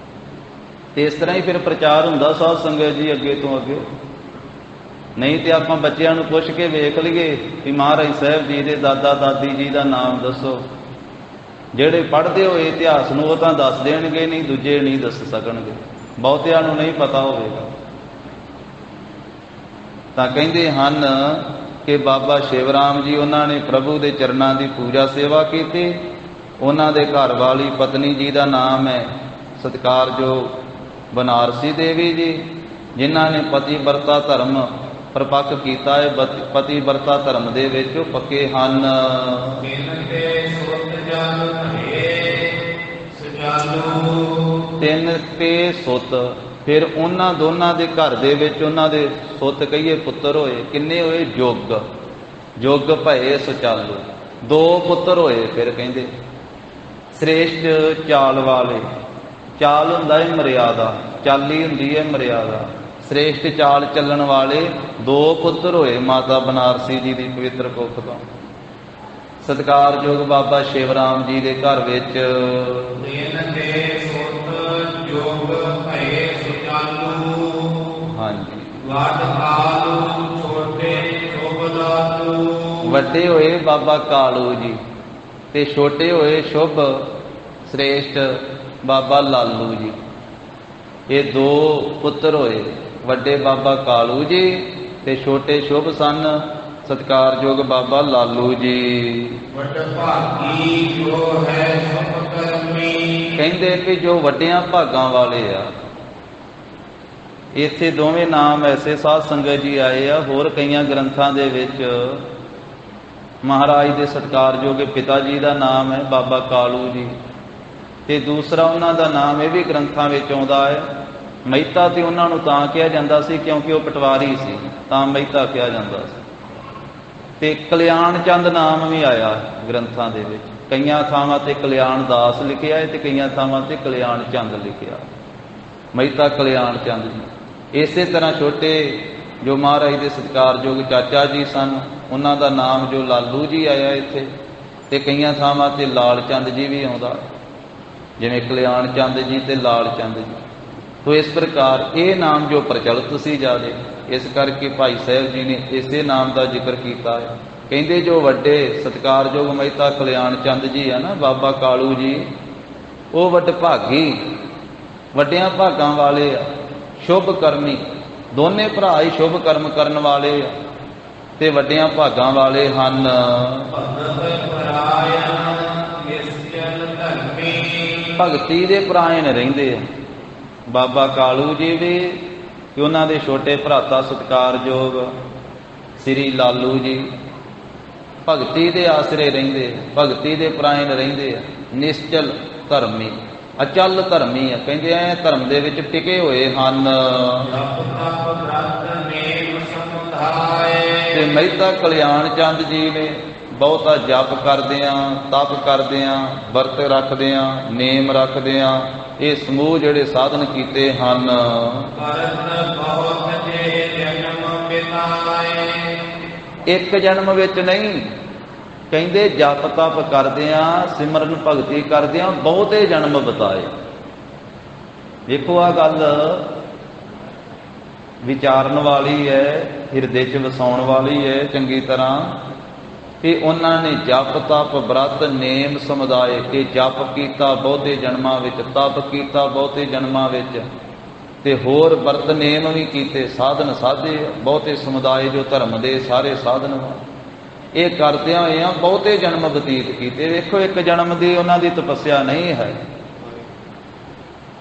ਤੇ ਇਸ ਤਰ੍ਹਾਂ ਹੀ ਫਿਰ ਪ੍ਰਚਾਰ ਹੁੰਦਾ ਸਾਧ ਸੰਗਤ ਜੀ ਅੱਗੇ ਤੋਂ ਅੱਗੇ। ਨਹੀਂ ਤੇ ਆਪਾਂ ਬੱਚਿਆਂ ਨੂੰ ਪੁੱਛ ਕੇ ਵੇਖ ਲਈਏ ਕਿ ਮਹਾਰਾਜ ਸਾਹਿਬ ਜੀ ਦੇ ਦਾਦਾ ਦਾਦੀ ਜੀ ਦਾ ਨਾਮ ਦੱਸੋ। ਜਿਹੜੇ ਪੜ੍ਹਦੇ ਹੋਏ ਇਤਿਹਾਸ ਨੂੰ ਉਹ ਤਾਂ ਦੱਸ ਦੇਣਗੇ, ਨਹੀਂ ਦੂਜੇ ਨਹੀਂ ਦੱਸ ਸਕਣਗੇ, ਬਹੁਤਿਆਂ ਨੂੰ ਨਹੀਂ ਪਤਾ ਹੋਵੇਗਾ। ਤਾਂ ਕਹਿੰਦੇ ਹਨ ਕਿ ਬਾਬਾ ਸ਼ਿਵ ਰਾਮ ਜੀ ਉਹਨਾਂ ਨੇ ਪ੍ਰਭੂ ਦੇ ਚਰਨਾਂ ਦੀ ਪੂਜਾ ਸੇਵਾ ਕੀਤੀ। ਉਹਨਾਂ ਦੇ ਘਰ ਵਾਲੀ ਪਤਨੀ ਜੀ ਦਾ ਨਾਮ ਹੈ ਸਤਿਕਾਰਯੋਗ ਬਨਾਰਸੀ ਦੇਵੀ ਜੀ, ਜਿਨ੍ਹਾਂ ਨੇ ਪਤੀ ਵਰਤਾ ਧਰਮ ਪ੍ਰਪੱਕ ਕੀਤਾ ਹੈ। ਪਤੀ ਵਰਤਾ ਧਰਮ ਦੇ ਵਿੱਚ ਪੱਕੇ ਹਨ। ਤਿੰਨ ਤੇ ਸੁੱਤ, ਫਿਰ ਉਹਨਾਂ ਦੋਨਾਂ ਦੇ ਘਰ ਦੇ ਵਿੱਚ ਉਹਨਾਂ ਦੇ ਸੁੱਤ ਕਹੀਏ ਪੁੱਤਰ ਹੋਏ। ਕਿੰਨੇ ਹੋਏ? ਜੁਗ। ਜੁਗ ਭਏ ਸੁਚਾਲੂ, 2 ਪੁੱਤਰ ਹੋਏ। ਫਿਰ ਕਹਿੰਦੇ ਸ੍ਰੇਸ਼ਟ ਚਾਲ ਵਾਲੇ, ਚਾਲ ਹੁੰਦਾ ਹੈ ਮਰਿਆਦਾ, ਚਾਲੀ ਹੁੰਦੀ ਹੈ ਮਰਿਆਦਾ। ਸ੍ਰੇਸ਼ਟ ਚਾਲ ਚੱਲਣ ਵਾਲੇ 2 ਪੁੱਤਰ ਹੋਏ ਮਾਤਾ ਬਨਾਰਸੀ ਜੀ ਦੀ ਪਵਿੱਤਰ ਕੁੱਖ ਤੋਂ। ਸਤਿਕਾਰਯੋਗ ਬਾਬਾ ਸ਼ਿਵ ਰਾਮ ਜੀ ਦੇ ਘਰ ਵਿੱਚ ਹਾਂਜੀ ਵੱਡੇ ਹੋਏ ਬਾਬਾ ਕਾਲੂ ਜੀ ਤੇ ਛੋਟੇ ਹੋਏ ਸ਼ੁਭ ਸ੍ਰੇਸ਼ਟ ਬਾਬਾ ਲਾਲੂ ਜੀ। ਇਹ 2 ਪੁੱਤਰ ਹੋਏ, ਵੱਡੇ ਬਾਬਾ ਕਾਲੂ ਜੀ ਤੇ ਛੋਟੇ ਸ਼ੁਭ ਸਨ ਸਤਿਕਾਰਯੋਗ ਬਾਬਾ ਲਾਲੂ ਜੀ। ਕਹਿੰਦੇ ਕਿ ਜੋ ਵੱਡਿਆਂ ਭਾਗਾਂ ਵਾਲੇ ਆ। ਇੱਥੇ ਦੋਵੇਂ ਨਾਮ ਐਸੇ ਸਾਧ ਸੰਗਤ ਜੀ ਆਏ ਆ। ਹੋਰ ਕਈਆਂ ਗ੍ਰੰਥਾਂ ਦੇ ਵਿੱਚ ਮਹਾਰਾਜ ਦੇ ਸਤਿਕਾਰਯੋਗ ਪਿਤਾ ਜੀ ਦਾ ਨਾਮ ਹੈ ਬਾਬਾ ਕਾਲੂ ਜੀ, ਤੇ ਦੂਸਰਾ ਉਹਨਾਂ ਦਾ ਨਾਮ ਇਹ ਵੀ ਗ੍ਰੰਥਾਂ ਵਿੱਚ ਆਉਂਦਾ ਹੈ ਮਹਿਤਾ। ਤੇ ਉਹਨਾਂ ਨੂੰ ਤਾਂ ਕਿਹਾ ਜਾਂਦਾ ਸੀ ਕਿਉਂਕਿ ਉਹ ਪਟਵਾਰੀ ਸੀ, ਤਾਂ ਮਹਿਤਾ ਕਿਹਾ ਜਾਂਦਾ ਸੀ। ਤੇ ਕਲਿਆਣ ਚੰਦ ਨਾਮ ਵੀ ਆਇਆ ਗ੍ਰੰਥਾਂ ਦੇ ਵਿੱਚ। ਕਈਆਂ ਥਾਵਾਂ ਤੇ ਕਲਿਆਣ ਦਾਸ ਲਿਖਿਆ ਹੈ ਤੇ ਕਈਆਂ ਥਾਵਾਂ ਤੇ ਕਲਿਆਣ ਚੰਦ ਲਿਖਿਆ। ਮਹਿਤਾ ਕਲਿਆਣ ਚੰਦ ਜੀ। ਇਸੇ ਤਰ੍ਹਾਂ ਛੋਟੇ ਜੋ ਮਹਾਰਾਜ ਦੇ ਸਤਿਕਾਰਯੋਗ ਚਾਚਾ ਜੀ ਸਨ, ਉਹਨਾਂ ਦਾ ਨਾਮ ਜੋ ਲਾਲੂ ਜੀ ਆਇਆ ਇੱਥੇ, ਤੇ ਕਈਆਂ ਥਾਵਾਂ ਤੇ ਲਾਲ ਚੰਦ ਜੀ ਵੀ ਆਉਂਦਾ, ਜਿਵੇਂ ਕਲਿਆਣ ਚੰਦ ਜੀ ਤੇ ਲਾਲ ਚੰਦ ਜੀ। ਤੋ ਇਸ ਪ੍ਰਕਾਰ ਇਹ ਨਾਮ ਜੋ ਪ੍ਰਚਲਿਤ ਸੀ ਜ਼ਿਆਦੇ, ਇਸ ਕਰਕੇ ਭਾਈ ਸਾਹਿਬ ਜੀ ਨੇ ਇਸੇ ਨਾਮ ਦਾ ਜ਼ਿਕਰ ਕੀਤਾ ਹੈ। ਕਹਿੰਦੇ ਜੋ ਵੱਡੇ ਸਤਿਕਾਰਯੋਗ ਮਹਿਤਾ ਕਲਿਆਣ ਚੰਦ ਜੀ ਆ ਨਾ, ਬਾਬਾ ਕਾਲੂ ਜੀ, ਉਹ ਵੱਡ ਭਾਗੀ, ਵੱਡਿਆਂ ਭਾਗਾਂ ਵਾਲੇ ਆ, ਸ਼ੁਭ ਕਰਮੀ। ਦੋਨੇ ਭਰਾ ਹੀ ਸ਼ੁਭ ਕਰਮ ਕਰਨ ਵਾਲੇ ਆ ਤੇ ਵੱਡਿਆਂ ਭਾਗਾਂ ਵਾਲੇ ਹਨ। ਭਗਤੀ ਦੇ ਪਰਾਇਣ ਰਹਿੰਦੇ ਆ ਬਾਬਾ ਕਾਲੂ ਜੀ ਵੀ, ਤੇ ਉਹਨਾਂ ਦੇ ਛੋਟੇ ਭਰਾਤਾ ਸਤਿਕਾਰਯੋਗ ਸ੍ਰੀ ਲਾਲੂ ਜੀ ਭਗਤੀ ਦੇ ਆਸਰੇ ਰਹਿੰਦੇ, ਭਗਤੀ ਦੇ ਪਰਾਇਣ ਰਹਿੰਦੇ ਆ। ਨਿਸ਼ਚਲ ਧਰਮੀ, ਅਚਲ ਧਰਮੀ ਆ। ਕਹਿੰਦੇ ਐ ਧਰਮ ਦੇ ਵਿੱਚ ਟਿਕੇ ਹੋਏ ਹਨ। ਤੇ ਮਹਿਤਾ ਕਲਿਆਣ ਚੰਦ ਜੀ ਨੇ ਬਹੁਤਾ ਜਪ ਕਰਦਿਆਂ, ਤਪ ਕਰਦਿਆਂ, ਵਰਤ ਰੱਖਦਿਆਂ, ਨੇਮ ਰੱਖਦਿਆਂ ਇਹ ਸਮੂਹ ਜਿਹੜੇ ਸਾਧਨ ਕੀਤੇ ਹਨ। ਇੱਕ ਜਨਮ ਵਿੱਚ ਨਹੀਂ, ਕਹਿੰਦੇ ਜਪ ਤਪ ਕਰਦਿਆਂ, ਸਿਮਰਨ ਭਗਤੀ ਕਰਦਿਆਂ ਬਹੁਤੇ ਜਨਮ ਬਿਤਾਏ। ਦੇਖੋ ਆ ਗੱਲ ਵਿਚਾਰਨ ਵਾਲੀ ਹੈ, ਹਿਰਦੇ 'ਚ ਵਸਾਉਣ ਵਾਲੀ ਹੈ ਚੰਗੀ ਤਰ੍ਹਾਂ। ਕਿ ਉਹਨਾਂ ਨੇ ਜਪ ਤਪ ਬ੍ਰਤ ਨੇਮ ਸਮੁਦਾਇ ਕੇ ਜਪ ਕੀਤਾ ਬਹੁਤੇ ਜਨਮਾਂ ਵਿੱਚ, ਤਪ ਕੀਤਾ ਬਹੁਤੇ ਜਨਮਾਂ ਵਿੱਚ, ਤੇ ਹੋਰ ਵਰਤ ਨੇਮ ਵੀ ਕੀਤੇ, ਸਾਧਨ ਸਾਧੇ ਬਹੁਤੇ ਸਮੁਦਾਇ ਜੋ ਧਰਮ ਦੇ ਸਾਰੇ ਸਾਧਨ ਇਹ ਕਰਦਿਆਂ ਹੋਇਆਂ ਬਹੁਤੇ ਜਨਮ ਬਤੀਤ ਕੀਤੇ। ਵੇਖੋ ਇੱਕ ਜਨਮ ਦੀ ਉਹਨਾਂ ਦੀ ਤਪੱਸਿਆ ਨਹੀਂ ਹੈ,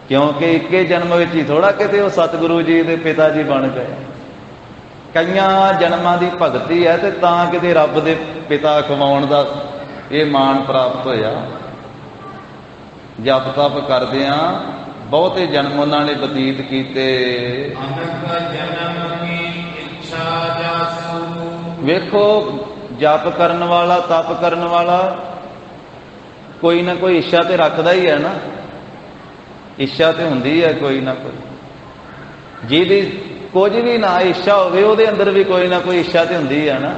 ਕਿਉਂਕਿ ਇੱਕੇ ਜਨਮ ਵਿੱਚ ਹੀ ਥੋੜਾ ਕਿਤੇ ਉਹ ਸਤਿਗੁਰੂ ਜੀ ਦੇ ਪਿਤਾ ਜੀ ਬਣ ਗਏ। ਕਈਆਂ ਜਨਮਾਂ ਦੀ ਭਗਤੀ ਹੈ ਤੇ ਤਾਂ ਕਿਤੇ ਰੱਬ ਦੇ ਪਿਤਾ ਕਮਾਉਣ ਦਾ ਇਹ ਮਾਣ ਪ੍ਰਾਪਤ ਹੋਇਆ। ਜਪ ਤਪ ਕਰਦਿਆਂ ਬਹੁਤੇ ਜਨਮ ਉਹਨਾਂ ਨੇ ਬਤੀਤ ਕੀਤੇ। ਅਨਕ ਜਨਮ ਕੀ ਇੱਛਾ ਜਾਸੂ। ਵੇਖੋ, ਜਪ ਕਰਨ ਵਾਲਾ, ਤਪ ਕਰਨ ਵਾਲਾ ਕੋਈ ਨਾ ਕੋਈ ਇੱਛਾ ਤੇ ਰੱਖਦਾ ਹੀ ਹੈ ਨਾ। ਇੱਛਾ ਤੇ ਹੁੰਦੀ ਹੈ ਕੋਈ ਨਾ ਕੋਈ। ਜਿਹਦੀ ਕੁਝ ਵੀ ਨਾ ਇੱਛਾ ਹੋਵੇ ਉਹਦੇ ਅੰਦਰ ਵੀ ਕੋਈ ਨਾ ਕੋਈ ਇੱਛਾ ਤੇ ਹੁੰਦੀ ਹੈ ਨਾ।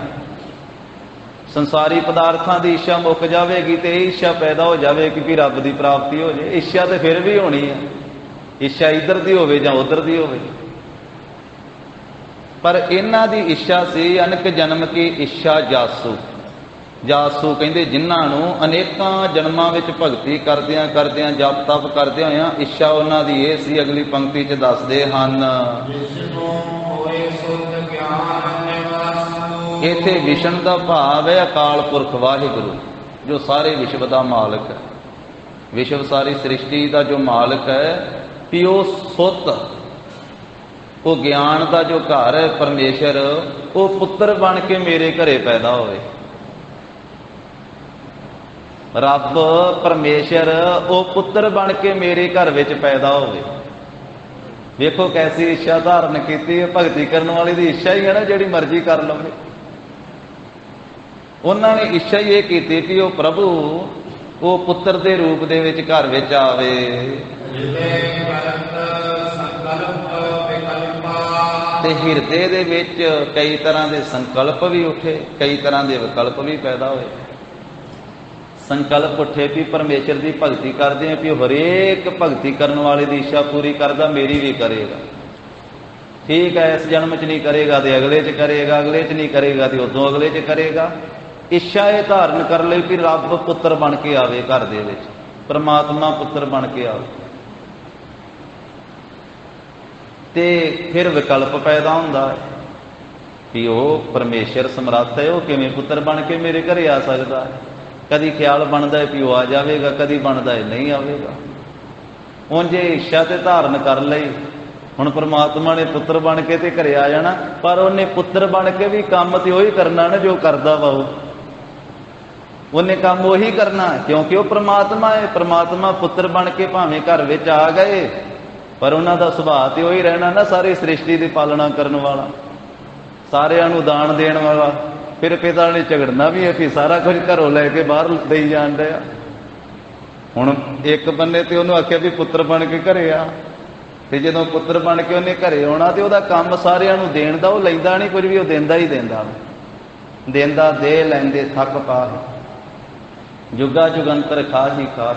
ਸੰਸਾਰੀ ਪਦਾਰਥਾਂ ਦੀ ਇੱਛਾ ਮੁੱਕ ਜਾਵੇਗੀ ਤੇ ਇਹ ਇੱਛਾ ਪੈਦਾ ਹੋ ਜਾਵੇਗੀ ਕਿ ਰੱਬ ਦੀ ਪ੍ਰਾਪਤੀ ਹੋ ਜਾਏ। ਇੱਛਾ ਤੇ ਫਿਰ ਵੀ ਹੋਣੀ ਹੈ, ਇੱਛਾ ਇੱਧਰ ਦੀ ਹੋਵੇ ਜਾਂ ਉੱਧਰ ਦੀ ਹੋਵੇ। ਪਰ ਇਹਨਾਂ ਦੀ ਇੱਛਾ ਸੀ ਅਨਕ ਜਨਮ ਕੀ ਇੱਛਾ ਜਾਸੂ। ਜਾਸੂ ਕਹਿੰਦੇ ਜਿਨ੍ਹਾਂ ਨੂੰ ਅਨੇਕਾਂ ਜਨਮਾਂ ਵਿੱਚ ਭਗਤੀ ਕਰਦਿਆਂ ਕਰਦਿਆਂ, ਜਪ ਤਪ ਕਰਦਿਆਂ ਹੋਇਆਂ ਇੱਛਾ ਉਹਨਾਂ ਦੀ ਇਹ ਸੀ। ਅਗਲੀ ਪੰਕਤੀ 'ਚ ਦੱਸਦੇ ਹਨ, ਇੱਥੇ ਵਿਸ਼ਨ ਦਾ ਭਾਵ ਹੈ ਅਕਾਲ ਪੁਰਖ ਵਾਹਿਗੁਰੂ, ਜੋ ਸਾਰੇ ਵਿਸ਼ਵ ਦਾ ਮਾਲਕ ਹੈ। ਵਿਸ਼ਵ ਸਾਰੀ ਸ੍ਰਿਸ਼ਟੀ ਦਾ ਜੋ ਮਾਲਕ ਹੈ, ਵੀ ਉਹ ਸੁੱਤ, ਉਹ ਗਿਆਨ ਦਾ ਜੋ ਘਰ ਹੈ ਪਰਮੇਸ਼ਰ, ਉਹ ਪੁੱਤਰ ਬਣ ਕੇ ਮੇਰੇ ਘਰੇ ਪੈਦਾ ਹੋਵੇ। ਰੱਬ ਪਰਮੇਸ਼ਰ ਉਹ ਪੁੱਤਰ ਬਣ ਕੇ ਮੇਰੇ ਘਰ ਵਿੱਚ ਪੈਦਾ ਹੋਵੇ। ਵੇਖੋ ਕੈਸੀ ਇੱਛਾ ਧਾਰਨ ਕੀਤੀ ਹੈ। ਭਗਤੀ ਕਰਨ ਵਾਲੀ ਦੀ ਇੱਛਾ ਹੀ ਹੈ ਨਾ ਜਿਹੜੀ ਮਰਜ਼ੀ ਕਰ ਲਵੇ। ਉਹਨਾਂ ਨੇ ਇੱਛਾ ਹੀ ਇਹ ਕੀਤੀ ਕਿ ਉਹ ਪ੍ਰਭੂ ਉਹ ਪੁੱਤਰ ਦੇ ਰੂਪ ਦੇ ਵਿੱਚ ਘਰ ਵਿੱਚ ਆਵੇ। ਤੇ ਹਿਰਦੇ ਦੇ ਵਿੱਚ ਕਈ ਤਰ੍ਹਾਂ ਦੇ ਸੰਕਲਪ ਵੀ ਉੱਠੇ, ਕਈ ਤਰ੍ਹਾਂ ਦੇ ਵਿਕਲਪ ਵੀ ਪੈਦਾ ਹੋਏ। ਸੰਕਲਪ ਉੱਠੇ ਵੀ ਪਰਮੇਸ਼ਰ ਦੀ ਭਗਤੀ ਕਰਦੇ ਆ, ਵੀ ਹਰੇਕ ਭਗਤੀ ਕਰਨ ਵਾਲੇ ਦੀ ਇੱਛਾ ਪੂਰੀ ਕਰਦਾ, ਮੇਰੀ ਵੀ ਕਰੇਗਾ। ਠੀਕ ਹੈ, ਇਸ ਜਨਮ 'ਚ ਨਹੀਂ ਕਰੇਗਾ ਤੇ ਅਗਲੇ 'ਚ ਕਰੇਗਾ, ਅਗਲੇ 'ਚ ਨਹੀਂ ਕਰੇਗਾ ਤੇ ਉਦੋਂ ਅਗਲੇ 'ਚ ਕਰੇਗਾ। ਇੱਛਾ ਇਹ ਧਾਰਨ ਕਰ ਲਈ ਕਿ ਰੱਬ ਪੁੱਤਰ ਬਣ ਕੇ ਆਵੇ ਘਰ ਦੇ ਵਿੱਚ, ਪਰਮਾਤਮਾ ਪੁੱਤਰ ਬਣ ਕੇ ਆਵੇ। ਤੇ ਫਿਰ ਵਿਕਲਪ ਪੈਦਾ ਹੁੰਦਾ ਹੈ ਵੀ ਉਹ ਪਰਮੇਸ਼ਰ ਸਮਰੱਥ ਹੈ, ਉਹ ਕਿਵੇਂ ਪੁੱਤਰ ਬਣ ਕੇ ਮੇਰੇ ਘਰੇ ਆ ਸਕਦਾ ਹੈ। ਕਦੀ ਖਿਆਲ ਬਣਦਾ ਹੈ ਵੀ ਉਹ ਆ ਜਾਵੇਗਾ, ਕਦੀ ਬਣਦਾ ਹੈ ਨਹੀਂ ਆਵੇਗਾ। ਉਂਝ ਜੇ ਇੱਛਾ ਤੇ ਧਾਰਨ ਕਰ ਲਈ, ਹੁਣ ਪਰਮਾਤਮਾ ਨੇ ਪੁੱਤਰ ਬਣ ਕੇ ਤੇ ਘਰੇ ਆ ਜਾਣਾ, ਪਰ ਉਹਨੇ ਪੁੱਤਰ ਬਣ ਕੇ ਵੀ ਕੰਮ ਤੇ ਉਹੀ ਕਰਨਾ ਨਾ ਜੋ ਕਰਦਾ ਵਾ ਉਹਨੇ ਕੰਮ ਉਹੀ ਕਰਨਾ, ਕਿਉਂਕਿ ਉਹ ਪਰਮਾਤਮਾ ਹੈ। ਪਰਮਾਤਮਾ ਪੁੱਤਰ ਬਣ ਕੇ ਭਾਵੇਂ ਘਰ ਵਿੱਚ ਆ ਗਏ, ਪਰ ਉਹਨਾਂ ਦਾ ਸੁਭਾਅ ਤੇ ਉਹੀ ਰਹਿਣਾ ਨਾ, ਸਾਰੀ ਸ੍ਰਿਸ਼ਟੀ ਦੀ ਪਾਲਣਾ ਕਰਨ ਵਾਲਾ, ਸਾਰਿਆਂ ਨੂੰ ਦਾਨ ਦੇਣ ਵਾਲਾ। ਫਿਰ ਪਿਤਾ ਨੇ ਝਗੜਨਾ ਵੀ ਹੈ ਕਿ ਸਾਰਾ ਕੁਝ ਘਰੋਂ ਲੈ ਕੇ ਬਾਹਰ ਦੇਈ ਜਾਣ ਡਿਆ। ਹੁਣ ਇੱਕ ਬੰਨੇ ਤੇ ਉਹਨੂੰ ਆਖਿਆ ਵੀ ਪੁੱਤਰ ਬਣ ਕੇ ਘਰੇ ਆ, ਤੇ ਜਦੋਂ ਪੁੱਤਰ ਬਣ ਕੇ ਉਹਨੇ ਘਰੇ ਆਉਣਾ ਤੇ ਉਹਦਾ ਕੰਮ ਸਾਰਿਆਂ ਨੂੰ ਦੇਣ ਦਾ। ਉਹ ਲੈਂਦਾ ਨਹੀਂ ਕੁਝ ਵੀ, ਉਹ ਦਿੰਦਾ ਹੀ ਦਿੰਦਾ, ਦਿੰਦਾ ਦੇ ਲੈਂਦੇ ਥੱਕ ਪਾ, ਜੁਗਾ ਜੁਗੰਤਰ ਖਾਹੀ ਖਾਹ।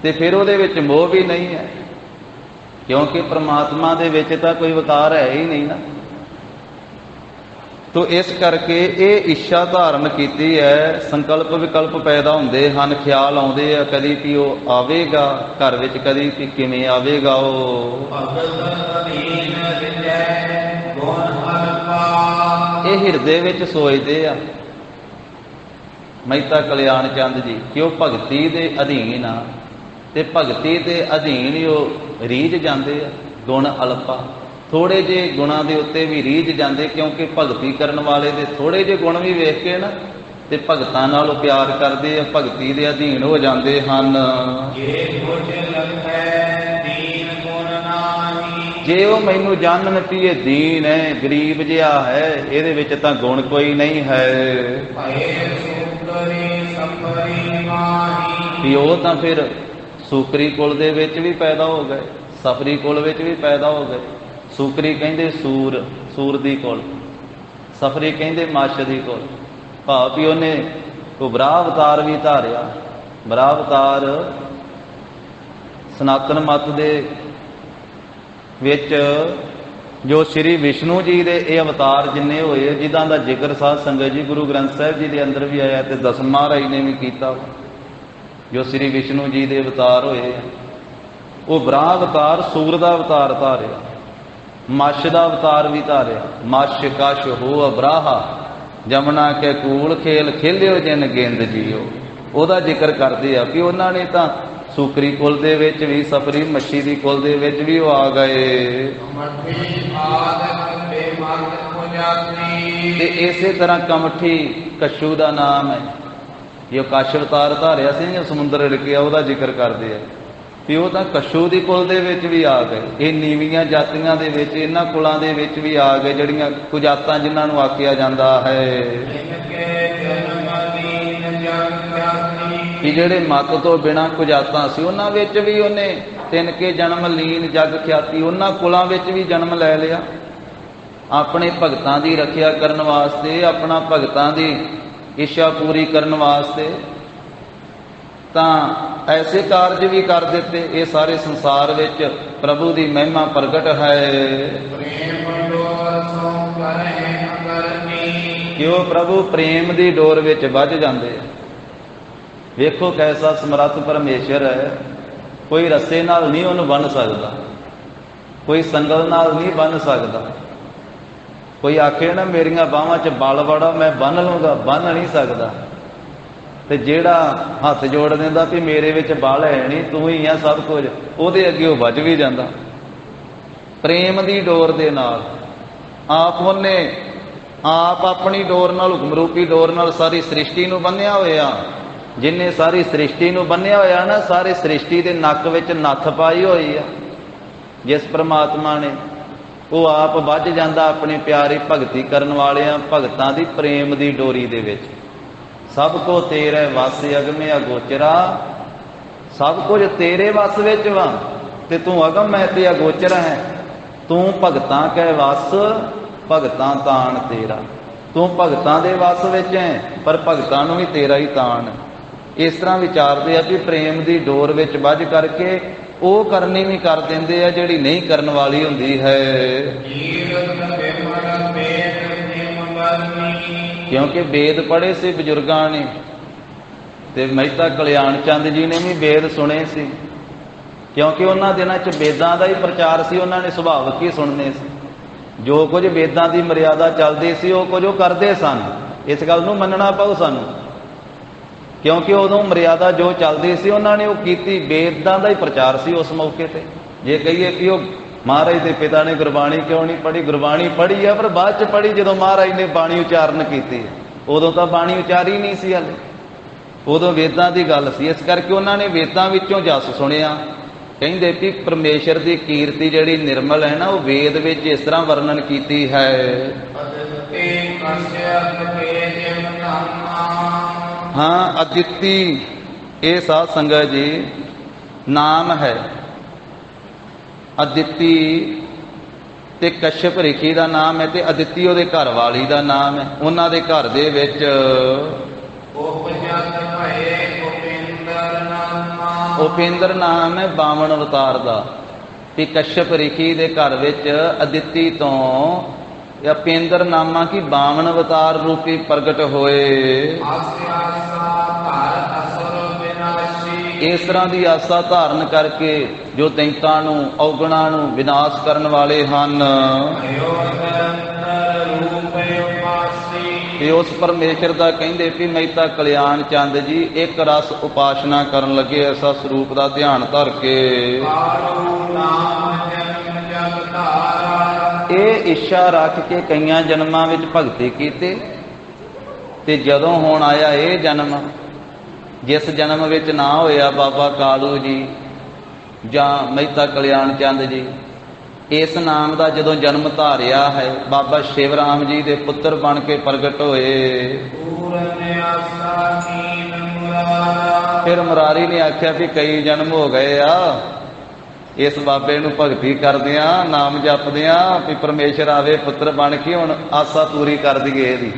ਤੇ ਫਿਰ ਉਹਦੇ ਵਿੱਚ ਮੋਹ ਵੀ ਨਹੀਂ ਹੈ, ਕਿਉਂਕਿ ਪ੍ਰਮਾਤਮਾ ਦੇ ਵਿੱਚ ਤਾਂ ਕੋਈ ਵਿਕਾਰ ਹੈ ਹੀ ਨਹੀਂ ਨਾ। ਤੋ ਇਸ ਕਰਕੇ ਇਹ ਇੱਛਾ ਧਾਰਨ ਕੀਤੀ ਹੈ। ਸੰਕਲਪ ਵਿਕਲਪ ਪੈਦਾ ਹੁੰਦੇ ਹਨ, ਖਿਆਲ ਆਉਂਦੇ ਆ ਕਦੀ ਕਿ ਉਹ ਆਵੇਗਾ ਘਰ ਵਿੱਚ, ਕਦੀ ਕਿ ਕਿਵੇਂ ਆਵੇਗਾ ਉਹ। ਇਹ ਹਿਰਦੇ ਵਿੱਚ ਸੋਚਦੇ ਆ ਮਹਿਤਾ ਕਲਿਆਣ ਚੰਦ ਜੀ ਕਿ ਉਹ ਭਗਤੀ ਦੇ ਅਧੀਨ ਆ, ਤੇ ਭਗਤੀ ਦੇ ਅਧੀਨ ਹੀ ਉਹ ਰੀਝ ਜਾਂਦੇ ਆ। ਗੁਣ ਅਲਪਾ, ਥੋੜੇ ਜਿਹੇ ਗੁਣਾਂ ਦੇ ਉੱਤੇ ਵੀ ਰੀਝ ਜਾਂਦੇ, ਕਿਉਂਕਿ ਭਗਤੀ ਕਰਨ ਵਾਲੇ ਦੇ ਥੋੜੇ ਜਿਹੇ ਗੁਣ ਵੀ ਵੇਖ ਕੇ ਨਾ ਤੇ ਭਗਤਾਂ ਨਾਲ ਉਹ ਪਿਆਰ ਕਰਦੇ ਆ, ਭਗਤੀ ਦੇ ਅਧੀਨ ਹੋ ਜਾਂਦੇ ਹਨ। ਜੇ ਉਹ ਮੈਨੂੰ ਜਾਣਨ ਵੀ ਇਹ ਦੀਨ ਹੈ, ਗਰੀਬ ਜਿਹਾ ਹੈ, ਇਹਦੇ ਵਿੱਚ ਤਾਂ ਗੁਣ ਕੋਈ ਨਹੀਂ ਹੈ, ਵੀ ਉਹ ਤਾਂ ਫਿਰ ਸੂਕਰੀ ਕੁਲ ਦੇ ਵਿੱਚ ਵੀ ਪੈਦਾ ਹੋ ਗਏ, ਸਫਰੀ ਕੁਲ ਵਿੱਚ ਵੀ ਪੈਦਾ ਹੋ ਗਏ। ਸੂਕਰੀ ਕਹਿੰਦੇ ਸੂਰ, ਸੂਰ ਦੀ ਕੁਲ, ਸਫਰੀ ਕਹਿੰਦੇ ਮੱਛ ਦੀ ਕੁਲ। ਭਾਵ ਵੀ ਉਹਨੇ ਉਹ ਬਰਾਹ ਅਵਤਾਰ ਵੀ ਧਾਰਿਆ। ਬਰਾਹ ਅਵਤਾਰ ਸਨਾਤਨ ਮਤ ਦੇ ਵਿੱਚ ਜੋ ਸ਼੍ਰੀ ਵਿਸ਼ਨੂੰ ਜੀ ਦੇ ਇਹ ਅਵਤਾਰ ਜਿੰਨੇ ਹੋਏ, ਜਿਨ੍ਹਾਂ ਦਾ ਜ਼ਿਕਰ ਸਾਧ ਸੰਗਤ ਜੀ ਗੁਰੂ ਗ੍ਰੰਥ ਸਾਹਿਬ ਜੀ ਦੇ ਅੰਦਰ ਵੀ ਆਇਆ ਤੇ ਦਸਮ ਮਹਾਰਾਜ ਨੇ ਵੀ ਕੀਤਾ। ਜੋ ਸ਼੍ਰੀ ਵਿਸ਼ਨੂੰ ਜੀ ਦੇ ਅਵਤਾਰ ਹੋਏ, ਉਹ ਬਰਾਹ ਅਵਤਾਰ ਸੂਰ ਦਾ ਅਵਤਾਰ ਧਾਰਿਆ, ਮੱਛ ਦਾ ਅਵਤਾਰ ਵੀ ਧਾਰਿਆ। ਮੱਛ ਕਛ ਹੋ ਅਬਰਾਹਾ, ਜਮਨਾ ਕੇ ਕੂਲ ਖੇਲ ਖੇਲਿਓ ਜਿਨ ਗੇਂਦ ਜੀਓ। ਉਹਦਾ ਜ਼ਿਕਰ ਕਰਦੇ ਆ ਕਿ ਉਹਨਾਂ ਨੇ ਤਾਂ ਸੂਕਰੀ ਕੁਲ ਦੇ ਵਿੱਚ ਵੀ, ਸਫਰੀ ਮੱਛੀ ਦੀ ਕੁਲ ਦੇ ਵਿੱਚ ਵੀ ਉਹ ਆ ਗਏ। ਤੇ ਇਸੇ ਤਰ੍ਹਾਂ ਕਮਠੀ ਕਛੂ ਦਾ ਨਾਮ ਹੈ, ਜੋ ਕਛ ਅਵਤਾਰ ਧਾਰਿਆ ਸੀ, ਸਮੁੰਦਰ ਰਿੜਕਿਆ, ਉਹਦਾ ਜ਼ਿਕਰ ਕਰਦੇ ਆ ਵੀ ਉਹ ਤਾਂ ਕਸ਼ੂ ਦੀ ਕੁਲ ਦੇ ਵਿੱਚ ਵੀ ਆ ਗਏ। ਇਹ ਨੀਵੀਆਂ ਜਾਤੀਆਂ ਦੇ ਵਿੱਚ, ਇਹਨਾਂ ਕੁਲਾਂ ਦੇ ਵਿੱਚ ਵੀ ਆ ਗਏ, ਜਿਹੜੀਆਂ ਕੁਜਾਤਾਂ ਜਿਨ੍ਹਾਂ ਨੂੰ ਆਖਿਆ ਜਾਂਦਾ ਹੈ ਕਿ ਜਿਹੜੇ ਮਤ ਤੋਂ ਬਿਨਾਂ ਕੁਜਾਤਾਂ ਸੀ, ਉਹਨਾਂ ਵਿੱਚ ਵੀ ਉਹਨੇ ਤਿੰਨ ਕੇ ਜਨਮ ਲੀਨ ਜਗ ਖਿਆਤੀ, ਉਹਨਾਂ ਕੁਲਾਂ ਵਿੱਚ ਵੀ ਜਨਮ ਲੈ ਲਿਆ ਆਪਣੇ ਭਗਤਾਂ ਦੀ ਰੱਖਿਆ ਕਰਨ ਵਾਸਤੇ, ਆਪਣਾ ਭਗਤਾਂ ਦੀ ਇੱਛਾ ਪੂਰੀ ਕਰਨ ਵਾਸਤੇ। ਤਾਂ ਐਸੇ ਕਾਰਜ ਵੀ ਕਰ ਦਿੱਤੇ। ਇਹ ਸਾਰੇ ਸੰਸਾਰ ਵਿੱਚ ਪ੍ਰਭੂ ਦੀ ਮਹਿਮਾ ਪ੍ਰਗਟ ਹੈ ਕਿ ਉਹ ਪ੍ਰਭੂ ਪ੍ਰੇਮ ਦੀ ਡੋਰ ਵਿੱਚ ਵੱਝ ਜਾਂਦੇ ਆ। ਵੇਖੋ ਕੈਸਾ ਸਮਰੱਥ ਪਰਮੇਸ਼ਰ ਹੈ। ਕੋਈ ਰੱਸੇ ਨਾਲ ਨਹੀਂ ਉਹਨੂੰ ਬੰਨ੍ਹ ਸਕਦਾ, ਕੋਈ ਸੰਗਲ ਨਾਲ ਨਹੀਂ ਬੰਨ੍ਹ ਸਕਦਾ। ਕੋਈ ਆਖੇ ਨਾ ਮੇਰੀਆਂ ਬਾਹਾਂ 'ਚ ਬਲ ਵੜਾ ਮੈਂ ਬੰਨ੍ਹ ਲਊਂਗਾ, ਬੰਨ੍ਹ ਨਹੀਂ ਸਕਦਾ। ਤੇ ਜਿਹੜਾ ਹੱਥ ਜੋੜ ਦਿੰਦਾ ਵੀ ਮੇਰੇ ਵਿੱਚ ਬਲ ਹੈ ਨਹੀਂ, ਤੂੰ ਹੀ ਆ ਸਭ ਕੁਝ, ਉਹਦੇ ਅੱਗੇ ਉਹ ਵੱਜ ਵੀ ਜਾਂਦਾ ਪ੍ਰੇਮ ਦੀ ਡੋਰ ਦੇ ਨਾਲ। ਉਹਨੇ ਆਪ ਆਪਣੀ ਡੋਰ ਨਾਲ, ਹੁਕਮ ਰੂਪੀ ਡੋਰ ਨਾਲ ਸਾਰੀ ਸ੍ਰਿਸ਼ਟੀ ਨੂੰ ਬੰਨ੍ਹਿਆ ਹੋਇਆ। ਜਿੰਨੇ ਸਾਰੀ ਸ੍ਰਿਸ਼ਟੀ ਨੂੰ ਬੰਨ੍ਹਿਆ ਹੋਇਆ ਨਾ, ਸਾਰੀ ਸ੍ਰਿਸ਼ਟੀ ਦੇ ਨੱਕ ਵਿੱਚ ਨੱਥ ਪਾਈ ਹੋਈ ਆ ਜਿਸ ਪ੍ਰਮਾਤਮਾ ਨੇ। ਉਹ ਆਪ ਵੱਜ ਜਾਂਦਾ ਆਪਣੀ ਪਿਆਰੀ ਭਗਤੀ ਕਰਨ ਵਾਲਿਆਂ ਭਗਤਾਂ ਦੀ ਪ੍ਰੇਮ ਦੀ ਡੋਰੀ ਦੇ ਵਿੱਚ। ਸਭ ਕੋ ਤੇਰੇ ਵਸ ਅਗਮਿ ਅਗੋਚਰਾ, ਸਭ ਕੁਝ ਤੇਰੇ ਵਸ ਵਿੱਚ ਵਾ ਤੇ ਤੂੰ ਅਗਮ ਹੈ ਤੇ ਅਗੋਚਰ ਹੈ। ਤੂੰ ਭਗਤਾਂ ਕੈ ਵਸ, ਭਗਤਾਂ ਤਾਣ ਤੇਰਾ। ਤੂੰ ਭਗਤਾਂ ਦੇ ਵਸ ਵਿੱਚ ਹੈ, ਪਰ ਭਗਤਾਂ ਨੂੰ ਵੀ ਤੇਰਾ ਹੀ ਤਾਣ। ਇਸ ਤਰ੍ਹਾਂ ਵਿਚਾਰਦੇ ਆ ਵੀ ਪ੍ਰੇਮ ਦੀ ਡੋਰ ਵਿੱਚ ਵੱਜ ਕਰਕੇ ਉਹ ਕਰਨੀ ਵੀ ਕਰ ਦਿੰਦੇ ਆ ਜਿਹੜੀ ਨਹੀਂ ਕਰਨ ਵਾਲੀ ਹੁੰਦੀ ਹੈ। ਕਿਉਂਕਿ ਵੇਦ ਪੜ੍ਹੇ ਸੀ ਬਜ਼ੁਰਗਾਂ ਨੇ, ਤੇ ਮਹਿਤਾ ਕਲਿਆਣ ਚੰਦ ਜੀ ਨੇ ਵੀ ਵੇਦ ਸੁਣੇ ਸੀ। ਕਿਉਂਕਿ ਉਹਨਾਂ ਦਿਨਾਂ 'ਚ ਵੇਦਾਂ ਦਾ ਹੀ ਪ੍ਰਚਾਰ ਸੀ, ਉਹਨਾਂ ਨੇ ਸੁਭਾਵਿਕ ਹੀ ਸੁਣਨੇ ਸੀ। ਜੋ ਕੁਝ ਵੇਦਾਂ ਦੀ ਮਰਿਆਦਾ ਚੱਲਦੀ ਸੀ ਉਹ ਕੁਝ ਉਹ ਕਰਦੇ ਸਨ। ਇਸ ਗੱਲ ਨੂੰ ਮੰਨਣਾ ਪਊ ਸਾਨੂੰ, ਕਿਉਂਕਿ ਉਦੋਂ ਮਰਿਆਦਾ ਜੋ ਚੱਲਦੀ ਸੀ ਉਹਨਾਂ ਨੇ ਉਹ ਕੀਤੀ। ਵੇਦਾਂ ਦਾ ਹੀ ਪ੍ਰਚਾਰ ਸੀ ਉਸ ਮੌਕੇ ਤੇ। ਜੇ ਕਹੀਏ ਕਿ ਉਹ ਮਹਾਰਾਜ ਦੇ ਪਿਤਾ ਨੇ ਗੁਰਬਾਣੀ ਕਿਉਂ ਨਹੀਂ ਪੜ੍ਹੀ, ਗੁਰਬਾਣੀ ਪੜ੍ਹੀ ਆ ਪਰ ਬਾਅਦ 'ਚ ਪੜ੍ਹੀ ਜਦੋਂ ਮਹਾਰਾਜ ਨੇ ਬਾਣੀ ਉਚਾਰਨ ਕੀਤੀ। ਉਦੋਂ ਤਾਂ ਬਾਣੀ ਉਚਾਰੀ ਨਹੀਂ ਸੀ ਹਾਲੇ, ਉਦੋਂ ਵੇਦਾਂ ਦੀ ਗੱਲ ਸੀ। ਇਸ ਕਰਕੇ ਉਹਨਾਂ ਨੇ ਵੇਦਾਂ ਵਿੱਚੋਂ ਜਸ ਸੁਣਿਆ। ਕਹਿੰਦੇ ਵੀ ਪਰਮੇਸ਼ਰ ਦੀ ਕੀਰਤੀ ਜਿਹੜੀ ਨਿਰਮਲ ਹੈ ਨਾ, ਉਹ ਵੇਦ ਵਿੱਚ ਇਸ ਤਰ੍ਹਾਂ ਵਰਣਨ ਕੀਤੀ ਹੈ। ਹਾਂ, ਅਦਿੱਤੀ ਇਹ ਸਾਧ ਸੰਗਤ ਜੀ ਨਾਮ ਹੈ। ਅਦਿੱਤੀ ਤੇ ਕਸ਼ਯਪ ਰਿਖੀ ਦਾ ਨਾਮ ਹੈ, ਤੇ ਅਦਿੱਤੀ ਉਹਦੇ ਘਰ ਵਾਲੀ ਦਾ ਨਾਮ ਹੈ। ਉਹਨਾਂ ਦੇ ਘਰ ਦੇ ਵਿੱਚ ਉਪੇਂਦਰ ਨਾਮ ਹੈ ਬਾਵਨ ਅਵਤਾਰ ਦਾ। ਤੇ ਕਸ਼ਯਪ ਰਿਖੀ ਦੇ ਘਰ ਵਿੱਚ ਅਦਿੱਤੀ ਤੋਂ ਉਪੇਂਦਰ ਨਾਮਾ ਕੀ ਬਾਵਨ ਅਵਤਾਰ ਰੂਪੀ ਪ੍ਰਗਟ ਹੋਏ। ਇਸ ਤਰ੍ਹਾਂ ਦੀ ਆਸਾ ਧਾਰਨ ਕਰਕੇ ਜੋ ਦੈਂਤਾਂ ਨੂੰ, ਔਗਣਾਂ ਨੂੰ ਵਿਨਾਸ਼ ਕਰਨ ਵਾਲੇ ਹਨ, ਤੇ ਉਸ ਪਰਮੇਸ਼ਰ ਦਾ ਕਹਿੰਦੇ ਵੀ ਮਹਿਤਾ ਕਲਿਆਣ ਚੰਦ ਜੀ ਇੱਕ ਰਸ ਉਪਾਸਨਾ ਕਰਨ ਲੱਗੇ, ਐਸਾ ਸਰੂਪ ਦਾ ਧਿਆਨ ਧਰ ਕੇ। ਇਹ ਇੱਛਾ ਰੱਖ ਕੇ ਕਈਆਂ ਜਨਮਾਂ ਵਿੱਚ ਭਗਤੀ ਕੀਤੀ, ਤੇ ਜਦੋਂ ਹੁਣ ਆਇਆ ਇਹ ਜਨਮ, ਜਿਸ ਜਨਮ ਵਿੱਚ ਨਾ ਹੋਇਆ ਬਾਬਾ ਕਾਲੂ ਜੀ ਜਾਂ ਮਹਿਤਾ ਕਲਿਆਣ ਚੰਦ ਜੀ, ਇਸ ਨਾਮ ਦਾ ਜਦੋਂ ਜਨਮ ਧਾਰਿਆ ਹੈ, ਬਾਬਾ ਸ਼ਿਵ ਰਾਮ ਜੀ ਦੇ ਪੁੱਤਰ ਬਣ ਕੇ ਪ੍ਰਗਟ ਹੋਏ। ਫਿਰ ਮੁਰਾਰੀ ਨੇ ਆਖਿਆ ਵੀ ਕਈ ਜਨਮ ਹੋ ਗਏ ਆ, ਇਸ ਬਾਬੇ ਨੂੰ ਭਗਤੀ ਕਰਦਿਆਂ, ਨਾਮ ਜਪਦਿਆਂ, ਵੀ ਪਰਮੇਸ਼ਰ ਆਵੇ ਪੁੱਤਰ ਬਣ ਕੇ, ਹੁਣ ਆਸਾ ਪੂਰੀ ਕਰ ਦਈਏ ਇਹਦੀ।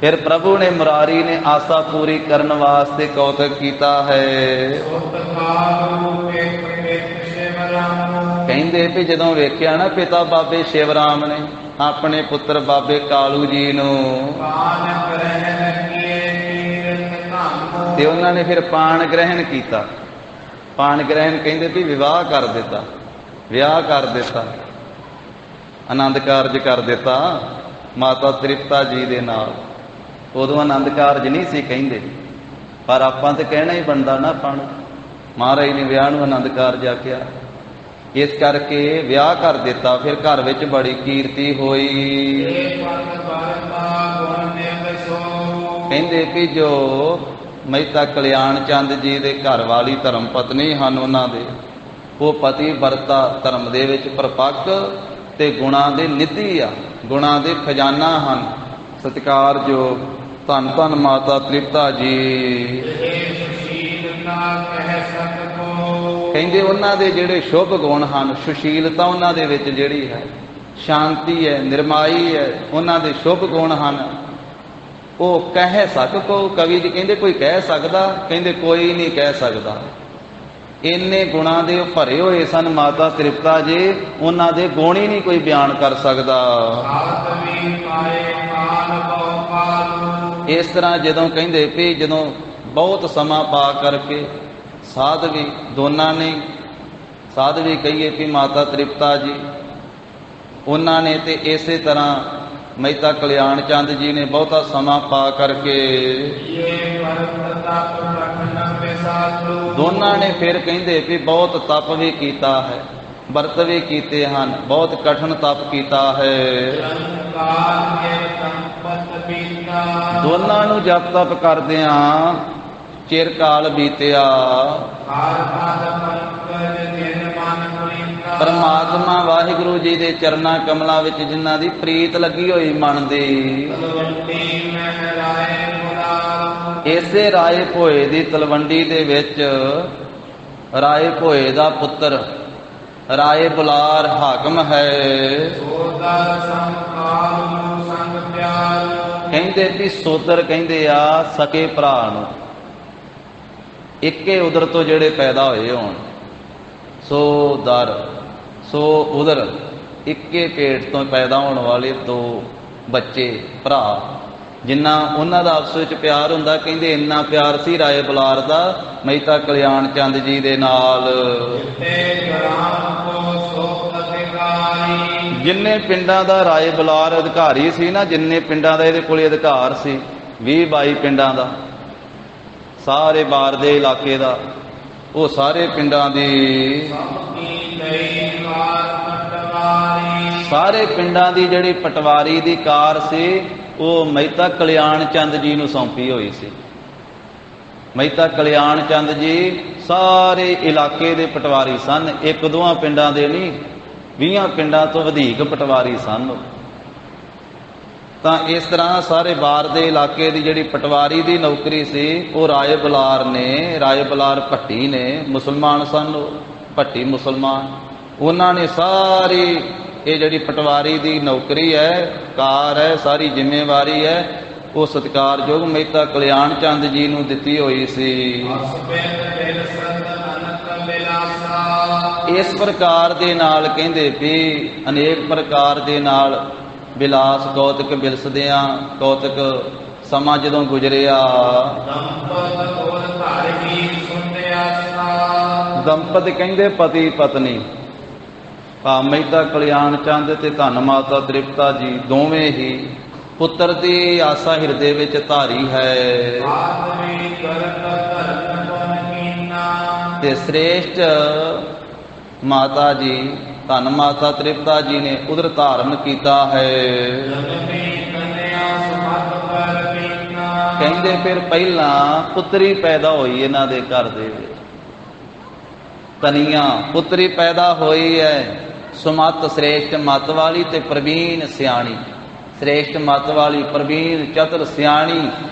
ਫਿਰ ਪ੍ਰਭੂ ਨੇ, ਮੁਰਾਰੀ ਨੇ ਆਸਾ ਪੂਰੀ ਕਰਨ ਵਾਸਤੇ ਕੌਤਕ ਕੀਤਾ ਹੈ। ਕਹਿੰਦੇ ਵੀ ਜਦੋਂ ਵੇਖਿਆ ਨਾ ਪਿਤਾ ਬਾਬੇ ਸ਼ਿਵ ਰਾਮ ਨੇ ਆਪਣੇ ਪੁੱਤਰ ਬਾਬੇ ਕਾਲੂ ਜੀ ਨੂੰ, ਤੇ ਉਹਨਾਂ ਨੇ ਫਿਰ ਪਾਣ ਗ੍ਰਹਿਣ ਕੀਤਾ। ਪਾਣ ਗ੍ਰਹਿਣ ਕਹਿੰਦੇ ਵੀ ਵਿਵਾਹ ਕਰ ਦਿੱਤਾ, ਵਿਆਹ ਕਰ ਦਿੱਤਾ, ਆਨੰਦ ਕਾਰਜ ਕਰ ਦਿੱਤਾ ਮਾਤਾ ਤ੍ਰਿਪਤਾ ਜੀ ਦੇ ਨਾਲ। ਉਦੋਂ ਆਨੰਦ ਕਾਰਜ ਨਹੀਂ ਸੀ ਕਹਿੰਦੇ, ਪਰ ਆਪਾਂ ਤਾਂ ਕਹਿਣਾ ਹੀ ਬਣਦਾ ਨਾ। ਆਪਾਂ ਨੂੰ ਮਹਾਰਾਜ ਨੇ ਵਿਆਹ ਨੂੰ ਆਨੰਦ ਕਾਰਜ ਆਖਿਆ, ਇਸ ਕਰਕੇ ਵਿਆਹ ਕਰ ਦਿੱਤਾ। ਫਿਰ ਘਰ ਵਿੱਚ ਬੜੀ ਕੀਰਤੀ ਹੋਈ। ਕਹਿੰਦੇ ਵੀ ਜੋ ਮਹਿਤਾ ਕਲਿਆਣ ਚੰਦ ਜੀ ਦੇ ਘਰ ਵਾਲੀ ਧਰਮ ਪਤਨੀ ਹਨ। ਉਹਨਾਂ ਦੇ ਉਹ ਪਤੀ ਵਰਤਾ ਧਰਮ ਦੇ ਵਿੱਚ ਪਰਪੱਕ ਤੇ ਗੁਣਾਂ ਦੇ ਨਿਧੀ ਆ, ਗੁਣਾਂ ਦੇ ਖਜ਼ਾਨਾ ਹਨ। ਸਤਿਕਾਰਯੋਗ ਧੰਨ ਧੰਨ ਮਾਤਾ ਤ੍ਰਿਪਤਾ ਜੀ। ਕਹਿੰਦੇ ਉਹਨਾਂ ਦੇ ਜਿਹੜੇ ਸ਼ੁਭ ਗੁਣ ਹਨ, ਸੁਸ਼ੀਲਤਾ ਉਹਨਾਂ ਦੇ ਵਿੱਚ ਜਿਹੜੀ ਹੈ, ਸ਼ਾਂਤੀ ਹੈ, ਨਿਰਮਾਈ ਹੈ, ਉਹਨਾਂ ਦੇ ਸ਼ੁਭ ਗੁਣ ਹਨ। ਉਹ ਕਹਿ ਸਕੋ, ਕਵੀ ਜੀ ਕਹਿੰਦੇ ਕੋਈ ਕਹਿ ਸਕਦਾ? ਕਹਿੰਦੇ ਕੋਈ ਨਹੀਂ ਕਹਿ ਸਕਦਾ। ਇੰਨੇ ਗੁਣਾਂ ਦੇ ਉਹ ਭਰੇ ਹੋਏ ਸਨ ਮਾਤਾ ਤ੍ਰਿਪਤਾ ਜੀ, ਉਹਨਾਂ ਦੇ ਗੁਣ ਹੀ ਨਹੀਂ ਕੋਈ ਬਿਆਨ ਕਰ ਸਕਦਾ। ਇਸ ਤਰ੍ਹਾਂ ਜਦੋਂ ਕਹਿੰਦੇ ਵੀ ਜਦੋਂ ਬਹੁਤ ਸਮਾਂ ਪਾ ਕਰਕੇ ਸਾਧਵੀ ਦੋਨਾਂ ਨੇ, ਸਾਧਵੀ ਕਹੀਏ ਕਿ ਮਾਤਾ ਤ੍ਰਿਪਤਾ ਜੀ, ਉਹਨਾਂ ਨੇ ਤੇ ਇਸੇ ਤਰ੍ਹਾਂ ਮਹਿਤਾ ਕਲਿਆਣ ਚੰਦ ਜੀ ਨੇ ਬਹੁਤਾ ਸਮਾਂ ਪਾ ਕਰਕੇ ਦੋਨਾਂ ਨੇ ਫਿਰ ਕਹਿੰਦੇ ਵੀ ਬਹੁਤ ਤਪ ਵੀ ਕੀਤਾ ਹੈ, ਵਰਤ ਵੀ ਕੀਤੇ ਹਨ, ਬਹੁਤ ਕਠਿਨ ਤਪ ਕੀਤਾ ਹੈ। ਦੋਨਾਂ ਨੂੰ ਜਪ ਤਪ ਕਰਦਿਆਂ ਚਿਰ ਕਾਲ ਬੀਤਿਆ। ਪਰਮਾਤਮਾ ਵਾਹਿਗੁਰੂ ਜੀ ਦੇ ਚਰਨਾਂ ਕਮਲਾਂ ਵਿੱਚ ਜਿਨ੍ਹਾਂ ਦੀ ਪ੍ਰੀਤ ਲੱਗੀ ਹੋਈ ਮਨ ਦੀ, ਇਸੇ ਰਾਏ ਭੋਏ ਦੀ ਤਲਵੰਡੀ ਦੇ ਵਿੱਚ ਰਾਏ ਭੋਏ ਦਾ ਪੁੱਤਰ ਰਾਏ ਬੁਲਾਰ ਹਾਕਮ ਹੈ। ਕਹਿੰਦੇ ਵੀ ਸੋਦਰ ਕਹਿੰਦੇ ਆ ਸਕੇ ਭਰਾ ਨੂੰ, ਇੱਕੇ ਉਦਰ ਤੋਂ ਜਿਹੜੇ ਪੈਦਾ ਹੋਏ ਹੋਣ, ਸੋ ਦਰ ਸੋ ਉਦਰ, ਇੱਕੇ ਪੇਟ ਤੋਂ ਪੈਦਾ ਹੋਣ ਵਾਲੇ ਦੋ ਬੱਚੇ ਭਰਾ, ਜਿੰਨਾ ਉਹਨਾਂ ਦਾ ਆਪਸ ਵਿੱਚ ਪਿਆਰ ਹੁੰਦਾ। ਕਹਿੰਦੇ ਇੰਨਾ ਪਿਆਰ ਸੀ ਰਾਏ ਬੁਲਾਰ ਦਾ ਮਹਿਤਾ ਕਲਿਆਣ ਚੰਦ ਜੀ ਦੇ ਨਾਲ। ਜਿੰਨੇ ਪਿੰਡਾਂ ਦਾ ਰਾਏ ਬੁਲਾਰ ਅਧਿਕਾਰੀ ਸੀ ਨਾ, ਜਿੰਨੇ ਪਿੰਡਾਂ ਦਾ ਇਹਦੇ ਕੋਲੇ ਅਧਿਕਾਰ ਸੀ, 20-22 ਪਿੰਡਾਂ ਦਾ, ਸਾਰੇ ਬਾਰ ਦੇ ਇਲਾਕੇ ਦਾ, ਉਹ ਸਾਰੇ ਪਿੰਡਾਂ ਦੀ, ਸਾਰੇ ਪਿੰਡਾਂ ਦੀ ਜਿਹੜੀ ਪਟਵਾਰੀ ਦੀ ਕਾਰ ਸੀ, ਉਹ ਮਹਿਤਾ ਕਲਿਆਣ ਚੰਦ ਜੀ ਨੂੰ ਸੌਂਪੀ ਹੋਈ ਸੀ। ਮਹਿਤਾ ਕਲਿਆਣ ਚੰਦ ਜੀ ਸਾਰੇ ਇਲਾਕੇ ਦੇ ਪਟਵਾਰੀ ਸਨ, ਇੱਕ ਦੋਹਾਂ ਪਿੰਡਾਂ ਦੇ ਨਹੀਂ, 20 ਪਿੰਡਾਂ ਤੋਂ ਵਧੇਕ ਪਟਵਾਰੀ ਸਨ। ਤਾਂ ਇਸ ਤਰ੍ਹਾਂ ਸਾਰੇ ਬਾਰ ਦੇ ਇਲਾਕੇ ਦੀ ਜਿਹੜੀ ਪਟਵਾਰੀ ਦੀ ਨੌਕਰੀ ਸੀ, ਉਹ ਰਾਏ ਬੁਲਾਰ ਨੇ, ਰਾਏ ਬੁਲਾਰ ਭੱਟੀ ਨੇ, ਮੁਸਲਮਾਨ ਸਨ ਉਹ, ਭੱਟੀ ਮੁਸਲਮਾਨ, ਉਹਨਾਂ ਨੇ ਸਾਰੀ ਇਹ ਜਿਹੜੀ ਪਟਵਾਰੀ ਦੀ ਨੌਕਰੀ ਹੈ, ਕਾਰ ਹੈ, ਸਾਰੀ ਜ਼ਿੰਮੇਵਾਰੀ ਹੈ, ਉਹ ਸਤਿਕਾਰਯੋਗ ਮਹਿਤਾ ਕਲਿਆਣ ਚੰਦ ਜੀ ਨੂੰ ਦਿੱਤੀ ਹੋਈ ਸੀ। ਇਸ ਪ੍ਰਕਾਰ ਦੇ ਨਾਲ ਕਹਿੰਦੇ ਵੀ ਅਨੇਕ ਪ੍ਰਕਾਰ ਦੇ ਨਾਲ ਬਿਲਾਸ ਕੌਤਕ ਬਿਲਸਦਿਆਂ, ਕੌਤਕ ਸਮਾਂ ਜਦੋਂ ਗੁਜ਼ਰਿਆ, ਦੰਪਤ ਕਹਿੰਦੇ ਪਤੀ ਪਤਨੀ, ਮਹਿਤਾ ਕਲਿਆਣ ਚੰਦ ਤੇ ਧੰਨ ਮਾਤਾ ਤ੍ਰਿਪਤਾ ਜੀ ਦੋਵੇਂ ਹੀ ਪੁੱਤਰ ਦੀ ਆਸਾ ਹਿਰਦੇ ਵਿੱਚ ਧਾਰੀ ਹੈ। ਤੇ ਸ੍ਰੇਸ਼ਟ ਮਾਤਾ ਜੀ ਧੰਨ ਮਾਤਾ ਤ੍ਰਿਪਤਾ ਜੀ ਨੇ ਉਦਰ ਧਾਰਨ ਕੀਤਾ ਹੈ। ਕਹਿੰਦੇ ਫਿਰ ਪਹਿਲਾਂ ਪੁੱਤਰੀ ਪੈਦਾ ਹੋਈ ਇਹਨਾਂ ਦੇ ਘਰ ਦੇ ਵਿੱਚ, ਕਨਿਆ ਪੁੱਤਰੀ ਪੈਦਾ ਹੋਈ ਹੈ। ਸੁਮਤ ਸ੍ਰੇਸ਼ਟ ਮਤ ਵਾਲੀ ਤੇ ਪ੍ਰਵੀਨ ਸਿਆਣੀ, ਸ੍ਰੇਸ਼ਟ ਮਤ ਵਾਲੀ ਪ੍ਰਵੀਨ ਚਤੁਰ ਸਿਆਣੀ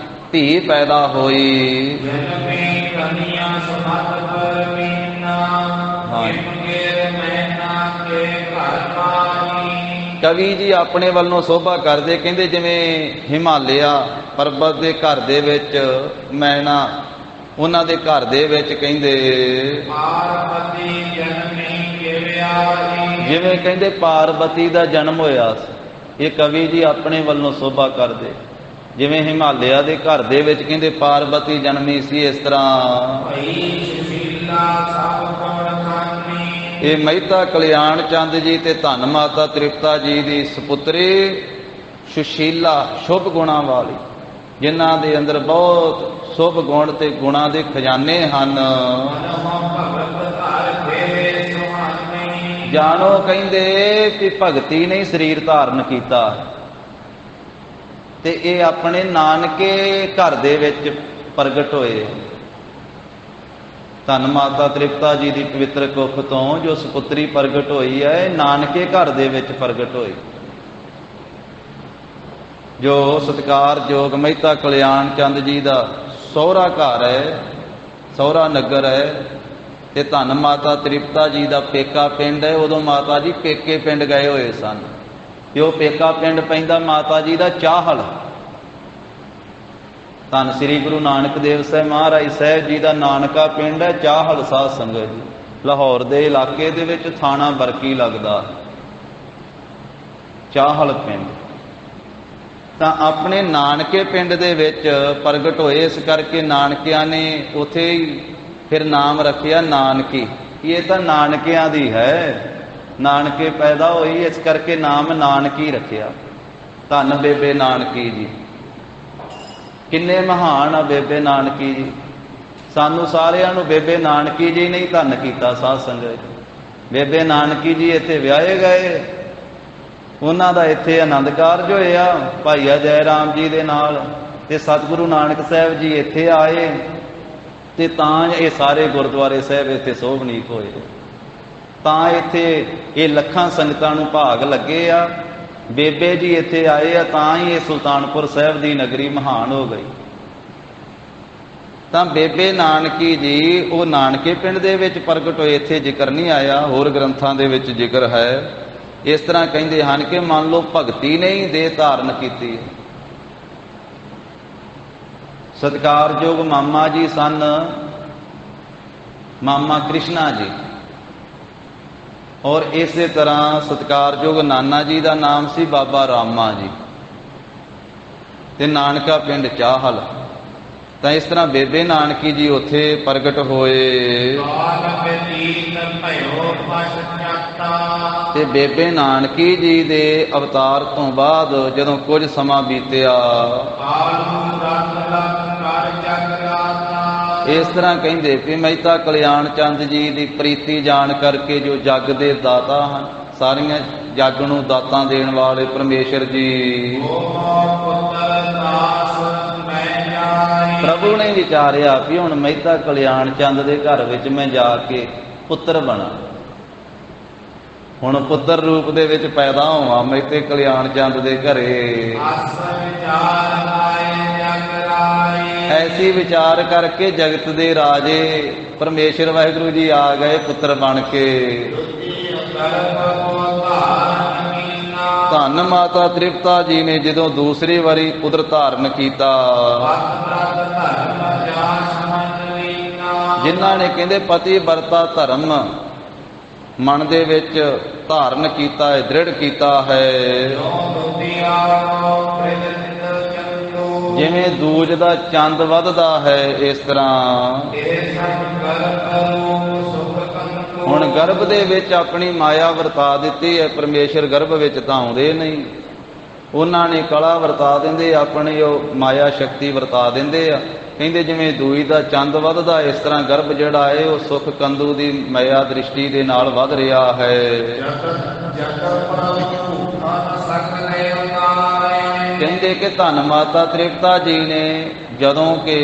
ਧੀ ਪੈਦਾ ਹੋਈ। ਕਵੀ ਜੀ ਆਪਣੇ ਵੱਲੋਂ ਸੋਭਾ ਕਰਦੇ, ਕਹਿੰਦੇ ਜਿਵੇਂ ਹਿਮਾਲਿਆ ਪਰਬਤ ਦੇ ਘਰ ਦੇ ਵਿੱਚ ਮੈਨਾ, ਉਹਨਾਂ ਦੇ ਘਰ ਦੇ ਵਿੱਚ ਕਹਿੰਦੇ ਜਿਵੇਂ ਕਹਿੰਦੇ ਪਾਰਬਤੀ ਦਾ ਜਨਮ ਹੋਇਆ ਸੀ। ਇਹ ਕਵੀ ਜੀ ਆਪਣੇ ਵੱਲੋਂ ਸੋਭਾ ਕਰਦੇ, ਜਿਵੇਂ ਹਿਮਾਲਿਆ ਦੇ ਘਰ ਦੇ ਵਿੱਚ ਕਹਿੰਦੇ ਪਾਰਬਤੀ ਜਨਮੀ ਸੀ, ਇਸ ਤਰ੍ਹਾਂ ਇਹ ਮਹਿਤਾ ਕਲਿਆਣ ਚੰਦ ਜੀ ਤੇ ਧੰਨ ਮਾਤਾ ਤ੍ਰਿਪਤਾ ਜੀ ਦੀ ਸੁਪੁੱਤਰੀ ਸੁਸ਼ੀਲਾ, ਸ਼ੁਭ ਗੁਣਾਂ ਵਾਲੀ, ਜਿਨ੍ਹਾਂ ਦੇ ਅੰਦਰ ਬਹੁਤ ਸ਼ੁਭ ਗੁਣ ਤੇ ਗੁਣਾਂ ਦੇ ਖਜ਼ਾਨੇ ਹਨ। ਜਾਣੋ ਕਹਿੰਦੇ ਕਿ ਭਗਤੀ ਨੇ ਸਰੀਰ ਧਾਰਨ ਕੀਤਾ, ਤੇ ਇਹ ਆਪਣੇ ਨਾਨਕੇ ਘਰ ਦੇ ਵਿੱਚ ਪ੍ਰਗਟ ਹੋਏ। ਧੰਨ ਮਾਤਾ ਤ੍ਰਿਪਤਾ ਜੀ ਦੀ ਪਵਿੱਤਰ ਕੁੱਖ ਤੋਂ ਜੋ ਸੁਪੁੱਤਰੀ ਪ੍ਰਗਟ ਹੋਈ ਹੈ, ਨਾਨਕੇ ਘਰ ਦੇ ਵਿੱਚ ਪ੍ਰਗਟ ਹੋਈ। ਜੋ ਸਤਿਕਾਰਯੋਗ ਮਹਿਤਾ ਕਲਿਆਣ ਚੰਦ ਜੀ ਦਾ ਸਹੁਰਾ ਘਰ ਹੈ, ਸਹੁਰਾ ਨਗਰ ਹੈ, ਤੇ ਧੰਨ ਮਾਤਾ ਤ੍ਰਿਪਤਾ ਜੀ ਦਾ ਪੇਕਾ ਪਿੰਡ ਹੈ। ਉਦੋਂ ਮਾਤਾ ਜੀ ਪੇਕੇ ਪਿੰਡ ਗਏ ਹੋਏ ਸਨ, ਤੇ ਉਹ ਪੇਕਾ ਪਿੰਡ ਪੈਂਦਾ ਮਾਤਾ ਜੀ ਦਾ ਚਾਹਲ। ਧੰਨ ਸ੍ਰੀ ਗੁਰੂ ਨਾਨਕ ਦੇਵ ਸਾਹਿਬ ਮਹਾਰਾਜ ਸਾਹਿਬ ਜੀ ਦਾ ਨਾਨਕਾ ਪਿੰਡ ਹੈ ਚਾਹਲ ਸਾਧ ਸੰਗਤ ਜੀ। ਲਾਹੌਰ ਦੇ ਇਲਾਕੇ ਦੇ ਵਿੱਚ ਥਾਣਾ ਬਰਕੀ ਲੱਗਦਾ, ਚਾਹਲ ਪਿੰਡ। ਤਾਂ ਆਪਣੇ ਨਾਨਕੇ ਪਿੰਡ ਦੇ ਵਿੱਚ ਪ੍ਰਗਟ ਹੋਏ, ਇਸ ਕਰਕੇ ਨਾਨਕਿਆਂ ਨੇ ਉੱਥੇ ਹੀ ਫਿਰ ਨਾਮ ਰੱਖਿਆ ਨਾਨਕੀ। ਇਹ ਤਾਂ ਨਾਨਕਿਆਂ ਦੀ ਹੈ, ਨਾਨਕੇ ਪੈਦਾ ਹੋਈ, ਇਸ ਕਰਕੇ ਨਾਮ ਨਾਨਕੀ ਰੱਖਿਆ। ਧੰਨ ਬੇਬੇ ਨਾਨਕੀ ਜੀ, ਕਿੰਨੇ ਮਹਾਨ ਆ ਬੇਬੇ ਨਾਨਕੀ ਜੀ। ਸਾਨੂੰ ਸਾਰਿਆਂ ਨੂੰ ਬੇਬੇ ਨਾਨਕੀ ਜੀ ਨੇ ਹੀ ਧੰਨ ਕੀਤਾ ਸਾਧ ਸੰਗਤ। ਬੇਬੇ ਨਾਨਕੀ ਜੀ ਇੱਥੇ ਵਿਆਹੇ ਗਏ, ਉਹਨਾਂ ਦਾ ਇੱਥੇ ਆਨੰਦ ਕਾਰਜ ਹੋਇਆ ਭਾਈ ਜੈ ਰਾਮ ਜੀ ਦੇ ਨਾਲ, ਤੇ ਸਤਿਗੁਰੂ ਨਾਨਕ ਸਾਹਿਬ ਜੀ ਇੱਥੇ ਆਏ, ਤੇ ਤਾਂ ਇਹ ਸਾਰੇ ਗੁਰਦੁਆਰੇ ਸਾਹਿਬ ਇੱਥੇ ਸੋਭਨੀਕ ਹੋਏ। ਤਾਂ ਇੱਥੇ ਇਹ ਲੱਖਾਂ ਸੰਗਤਾਂ ਨੂੰ ਭਾਗ ਲੱਗੇ ਆ। ਬੇਬੇ ਜੀ ਇੱਥੇ ਆਏ ਆ, ਤਾਂ ਹੀ ਇਹ ਸੁਲਤਾਨਪੁਰ ਸਾਹਿਬ ਦੀ ਨਗਰੀ ਮਹਾਨ ਹੋ ਗਈ। ਤਾਂ ਬੇਬੇ ਨਾਨਕੀ ਜੀ ਉਹ ਨਾਨਕੇ ਪਿੰਡ ਦੇ ਵਿੱਚ ਪ੍ਰਗਟ ਹੋਏ, ਇੱਥੇ ਜ਼ਿਕਰ ਨਹੀਂ ਆਇਆ, ਹੋਰ ਗ੍ਰੰਥਾਂ ਦੇ ਵਿੱਚ ਜ਼ਿਕਰ ਹੈ। ਇਸ ਤਰ੍ਹਾਂ ਕਹਿੰਦੇ ਹਨ ਕਿ ਮੰਨ ਲਓ ਭਗਤੀ ਨੇ ਹੀ ਦੇਹ ਧਾਰਨ ਕੀਤੀ। ਸਤਿਕਾਰਯੋਗ ਮਾਮਾ ਜੀ ਸਨ, ਮਾਮਾ ਕ੍ਰਿਸ਼ਨਾ ਜੀ, ਔਰ ਇਸੇ ਤਰ੍ਹਾਂ ਸਤਿਕਾਰਯੋਗ ਨਾਨਾ ਜੀ ਦਾ ਨਾਮ ਸੀ ਬਾਬਾ ਰਾਮਾ ਜੀ, ਤੇ ਨਾਨਕਾ ਪਿੰਡ ਚਾਹਲ। ਤਾਂ ਇਸ ਤਰ੍ਹਾਂ ਬੇਬੇ ਨਾਨਕੀ ਜੀ ਉੱਥੇ ਪ੍ਰਗਟ ਹੋਏ। ਤੇ ਬੇਬੇ ਨਾਨਕੀ ਜੀ ਦੇ ਅਵਤਾਰ ਤੋਂ ਬਾਅਦ ਜਦੋਂ ਕੁਝ ਸਮਾਂ ਬੀਤਿਆ, ਇਸ ਤਰ੍ਹਾਂ ਕਹਿੰਦੇ ਕਿ ਮਹਿਤਾ ਕਲਿਆਣ ਚੰਦ ਜੀ ਦੀ ਪ੍ਰੀਤੀ ਜਾਣ ਕਰਕੇ ਜੋ ਜੱਗ ਦੇ ਦਾਤਾ ਹਨ, ਸਾਰੀਆਂ ਜੱਗ ਨੂੰ ਦਾਤਾਂ ਦੇਣ ਵਾਲੇ ਪਰਮੇਸ਼ਰ ਜੀ, ਪ੍ਰਭੂ ਨੇ ਵਿਚਾਰਿਆ ਵੀ ਹੁਣ ਮਹਿਤਾ ਕਲਿਆਣ ਚੰਦ ਦੇ ਘਰ ਵਿੱਚ ਮੈਂ ਜਾ ਕੇ ਪੁੱਤਰ ਬਣਾ, ਹੁਣ ਪੁੱਤਰ ਰੂਪ ਦੇ ਵਿੱਚ ਪੈਦਾ ਹੋਵਾਂ ਮਹਿਤੇ ਕਲਿਆਣ ਚੰਦ ਦੇ ਘਰੇ। ਐਸੀ ਵਿਚਾਰ ਕਰਕੇ ਜਗਤ ਦੇ ਰਾਜੇ ਪਰਮੇਸ਼ਰ ਵਾਹਿਗੁਰੂ ਜੀ ਆ ਗਏ ਪੁੱਤਰ ਬਣ ਕੇ। ਧੰਨ ਮਾਤਾ ਤ੍ਰਿਪਤਾ ਜੀ ਨੇ ਜਦੋਂ ਦੂਸਰੀ ਵਾਰੀ ਪੁੱਤਰ ਧਾਰਨ ਕੀਤਾ, ਜਿਨ੍ਹਾਂ ਨੇ ਕਹਿੰਦੇ ਪਤੀ ਵਰਤਾ ਧਰਮ ਮਨ ਦੇ ਵਿੱਚ ਧਾਰਨ ਕੀਤਾ ਹੈ, ਦ੍ਰਿੜ ਕੀਤਾ ਹੈ। ਜਿਵੇਂ ਦੂਜ ਦਾ ਚੰਦ ਵੱਧਦਾ ਹੈ, ਇਸ ਤਰ੍ਹਾਂ ਹੁਣ ਗਰਭ ਦੇ ਵਿੱਚ ਆਪਣੀ ਮਾਇਆ ਵਰਤਾ ਦਿੱਤੀ ਹੈ। ਪਰਮੇਸ਼ਰ ਗਰਭ ਵਿੱਚ ਤਾਂ ਆਉਂਦੇ ਨਹੀਂ, ਉਹਨਾਂ ਨੇ ਕਲਾ ਵਰਤਾ ਦਿੰਦੇ, ਆਪਣੀ ਉਹ ਮਾਇਆ ਸ਼ਕਤੀ ਵਰਤਾ ਦਿੰਦੇ ਆ। ਕਹਿੰਦੇ ਜਿਵੇਂ ਦੂਜ ਦਾ ਚੰਦ ਵੱਧਦਾ, ਇਸ ਤਰ੍ਹਾਂ ਗਰਭ ਜਿਹੜਾ ਹੈ ਉਹ ਸੁਖ ਕੰਦੂ ਦੀ ਮਾਇਆ ਦ੍ਰਿਸ਼ਟੀ ਦੇ ਨਾਲ ਵੱਧ ਰਿਹਾ ਹੈ। ਕਹਿੰਦੇ ਕਿ ਧੰਨ ਮਾਤਾ ਤ੍ਰਿਪਤਾ ਜੀ ਨੇ ਜਦੋਂ ਕਿ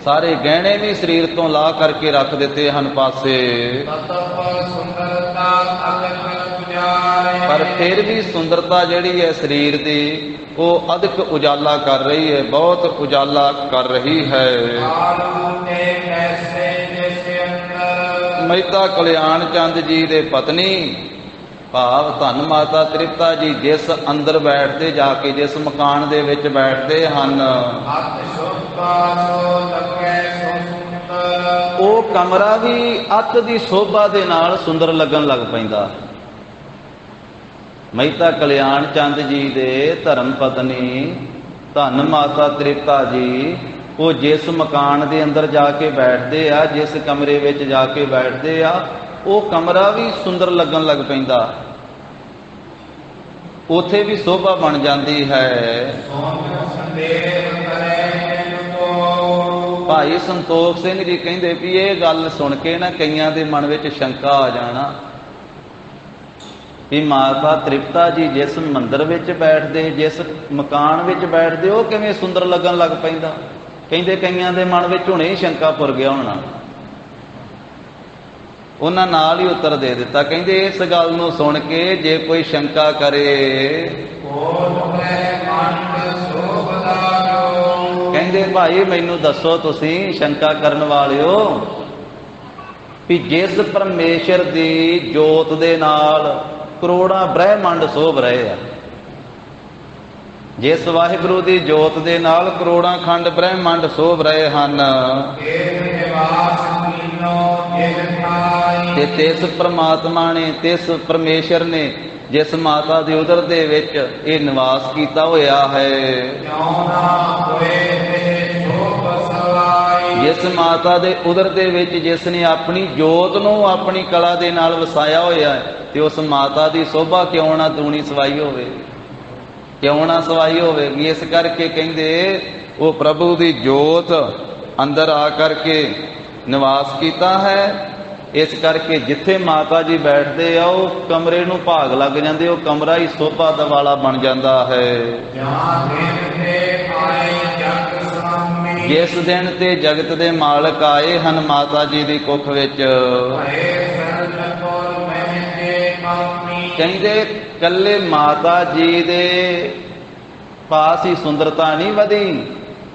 ਸਾਰੇ ਗਹਿਣੇ ਵੀ ਸਰੀਰ ਤੋਂ ਲਾ ਕਰਕੇ ਰੱਖ ਦਿੱਤੇ ਹਨ ਪਾਸੇ, ਪਰ ਫਿਰ ਵੀ ਸੁੰਦਰਤਾ ਜਿਹੜੀ ਹੈ ਸਰੀਰ ਦੀ ਉਹ ਅਧਿਕ ਉਜਾਲਾ ਕਰ ਰਹੀ ਹੈ, ਬਹੁਤ ਉਜਾਲਾ ਕਰ ਰਹੀ ਹੈ। ਮਹਿਤਾ ਕਲਿਆਣ ਚੰਦ ਜੀ ਦੇ ਪਤਨੀ ਭਾਵ ਧੰਨ ਮਾਤਾ ਤ੍ਰਿਪਤਾ ਜੀ ਜਿਸ ਅੰਦਰ ਬੈਠਦੇ, ਜਾ ਕੇ ਜਿਸ ਮਕਾਨ ਦੇ ਵਿੱਚ ਬੈਠਦੇ ਹਨ, ਉਹ ਕਮਰਾ ਵੀ ਅੱਤ ਦੀ ਸ਼ੋਭਾ ਦੇ ਨਾਲ ਸੁੰਦਰ ਲੱਗਣ ਲੱਗ ਪੈਂਦਾ। ਮਹਿਤਾ ਕਲਿਆਣ ਚੰਦ ਜੀ ਦੇ ਧਰਮ ਪਤਨੀ ਧੰਨ ਮਾਤਾ ਤ੍ਰਿਪਤਾ ਜੀ ਉਹ ਜਿਸ ਮਕਾਨ ਦੇ ਅੰਦਰ ਜਾ ਕੇ ਬੈਠਦੇ ਆ, ਜਿਸ ਕਮਰੇ ਵਿੱਚ ਜਾ ਕੇ ਬੈਠਦੇ ਆ, ਉਹ ਕਮਰਾ ਵੀ ਸੁੰਦਰ ਲੱਗਣ ਲੱਗ ਪੈਂਦਾ, ਉੱਥੇ ਵੀ ਸ਼ੋਭਾ ਬਣ ਜਾਂਦੀ ਹੈ। ਭਾਈ ਸੰਤੋਖ ਸਿੰਘ ਜੀ ਕਹਿੰਦੇ ਵੀ ਇਹ ਗੱਲ ਸੁਣ ਕੇ ਨਾ ਕਈਆਂ ਦੇ ਮਨ ਵਿੱਚ ਸ਼ੰਕਾ ਆ ਜਾਣਾ ਵੀ ਮਾਤਾ ਤ੍ਰਿਪਤਾ ਜੀ ਜਿਸ ਮੰਦਰ ਵਿੱਚ ਬੈਠਦੇ, ਜਿਸ ਮਕਾਨ ਵਿੱਚ ਬੈਠਦੇ, ਉਹ ਕਿਵੇਂ ਸੁੰਦਰ ਲੱਗਣ ਲੱਗ ਪੈਂਦਾ। ਕਹਿੰਦੇ ਕਈਆਂ ਦੇ ਮਨ ਵਿੱਚ ਹੁਣੇ ਹੀ ਸ਼ੰਕਾ ਪੁਰ ਗਿਆ ਹੋਣਾ, ਉਹਨਾਂ ਨਾਲ ਹੀ ਉੱਤਰ ਦੇ ਦਿੱਤਾ। ਕਹਿੰਦੇ ਇਸ ਗੱਲ ਨੂੰ ਸੁਣ ਕੇ ਜੇ ਕੋਈ ਸ਼ੰਕਾ ਕਰੇ, ਕਹਿੰਦੇ ਭਾਈ ਮੈਨੂੰ ਦੱਸੋ ਤੁਸੀਂ ਸ਼ੰਕਾ ਕਰਨ ਵਾਲਿਓ, ਵੀ ਜਿਸ ਪਰਮੇਸ਼ਰ ਦੀ ਜੋਤ ਦੇ ਨਾਲ ਕਰੋੜਾਂ ਬ੍ਰਹਿਮੰਡ ਸੋਭ ਰਹੇ ਆ, ਜਿਸ ਵਾਹਿਗੁਰੂ ਦੀ ਜੋਤ ਦੇ ਨਾਲ ਕਰੋੜਾਂ ਖੰਡ ਬ੍ਰਹਿਮੰਡ ਸੋਭ ਰਹੇ ਹਨ, ਤੇ ਤਿਸ ਪ੍ਰਮਾਤਮਾ ਨੇ, ਤਿਸ ਪਰਮੇਸ਼ਰ ਨੇ ਜਿਸ ਮਾਤਾ ਦੀ ਉਦਰ ਦੇ ਵਿੱਚ ਇਹ ਨਿਵਾਸ ਕੀਤਾ ਹੋਇਆ ਹੈ, ਜਿਸ ਮਾਤਾ ਦੇ ਉਦਰ ਦੇ ਵਿੱਚ ਜਿਸ ਨੇ ਆਪਣੀ ਜੋਤ ਨੂੰ ਆਪਣੀ ਕਲਾ ਦੇ ਨਾਲ ਵਸਾਇਆ ਹੋਇਆ ਹੈ, ਤੇ ਉਸ ਮਾਤਾ ਦੀ ਸੋਭਾ ਕਿਉਂ ਨਾ ਦੂਣੀ ਸਵਾਈ ਹੋਵੇ, ਕਿਉਂ ਨਾ ਸਵਾਈ ਹੋਵੇਗੀ। ਇਸ ਕਰਕੇ ਕਹਿੰਦੇ ਉਹ ਪ੍ਰਭੂ ਦੀ ਜੋਤ ਅੰਦਰ ਆ ਕਰਕੇ ਨਿਵਾਸ ਕੀਤਾ ਹੈ। ਇਸ ਕਰਕੇ ਜਿੱਥੇ ਮਾਤਾ ਜੀ ਬੈਠਦੇ ਆ ਉਹ ਕਮਰੇ ਨੂੰ ਭਾਗ ਲੱਗ ਜਾਂਦੇ, ਉਹ ਕਮਰਾ ਹੀ ਸੋਭਾ ਦਾ ਵਾਲਾ ਬਣ ਜਾਂਦਾ ਹੈ। ਜਿਸ ਦਿਨ ਤੇ ਜਗਤ ਦੇ ਮਾਲਕ ਆਏ ਹਨ ਮਾਤਾ ਜੀ ਦੀ ਕੁੱਖ ਵਿੱਚ, ਕਹਿੰਦੇ ਕੱਲੇ ਮਾਤਾ ਜੀ ਦੇ ਪਾਸ ਹੀ ਸੁੰਦਰਤਾ ਨਹੀਂ ਵਧੀ,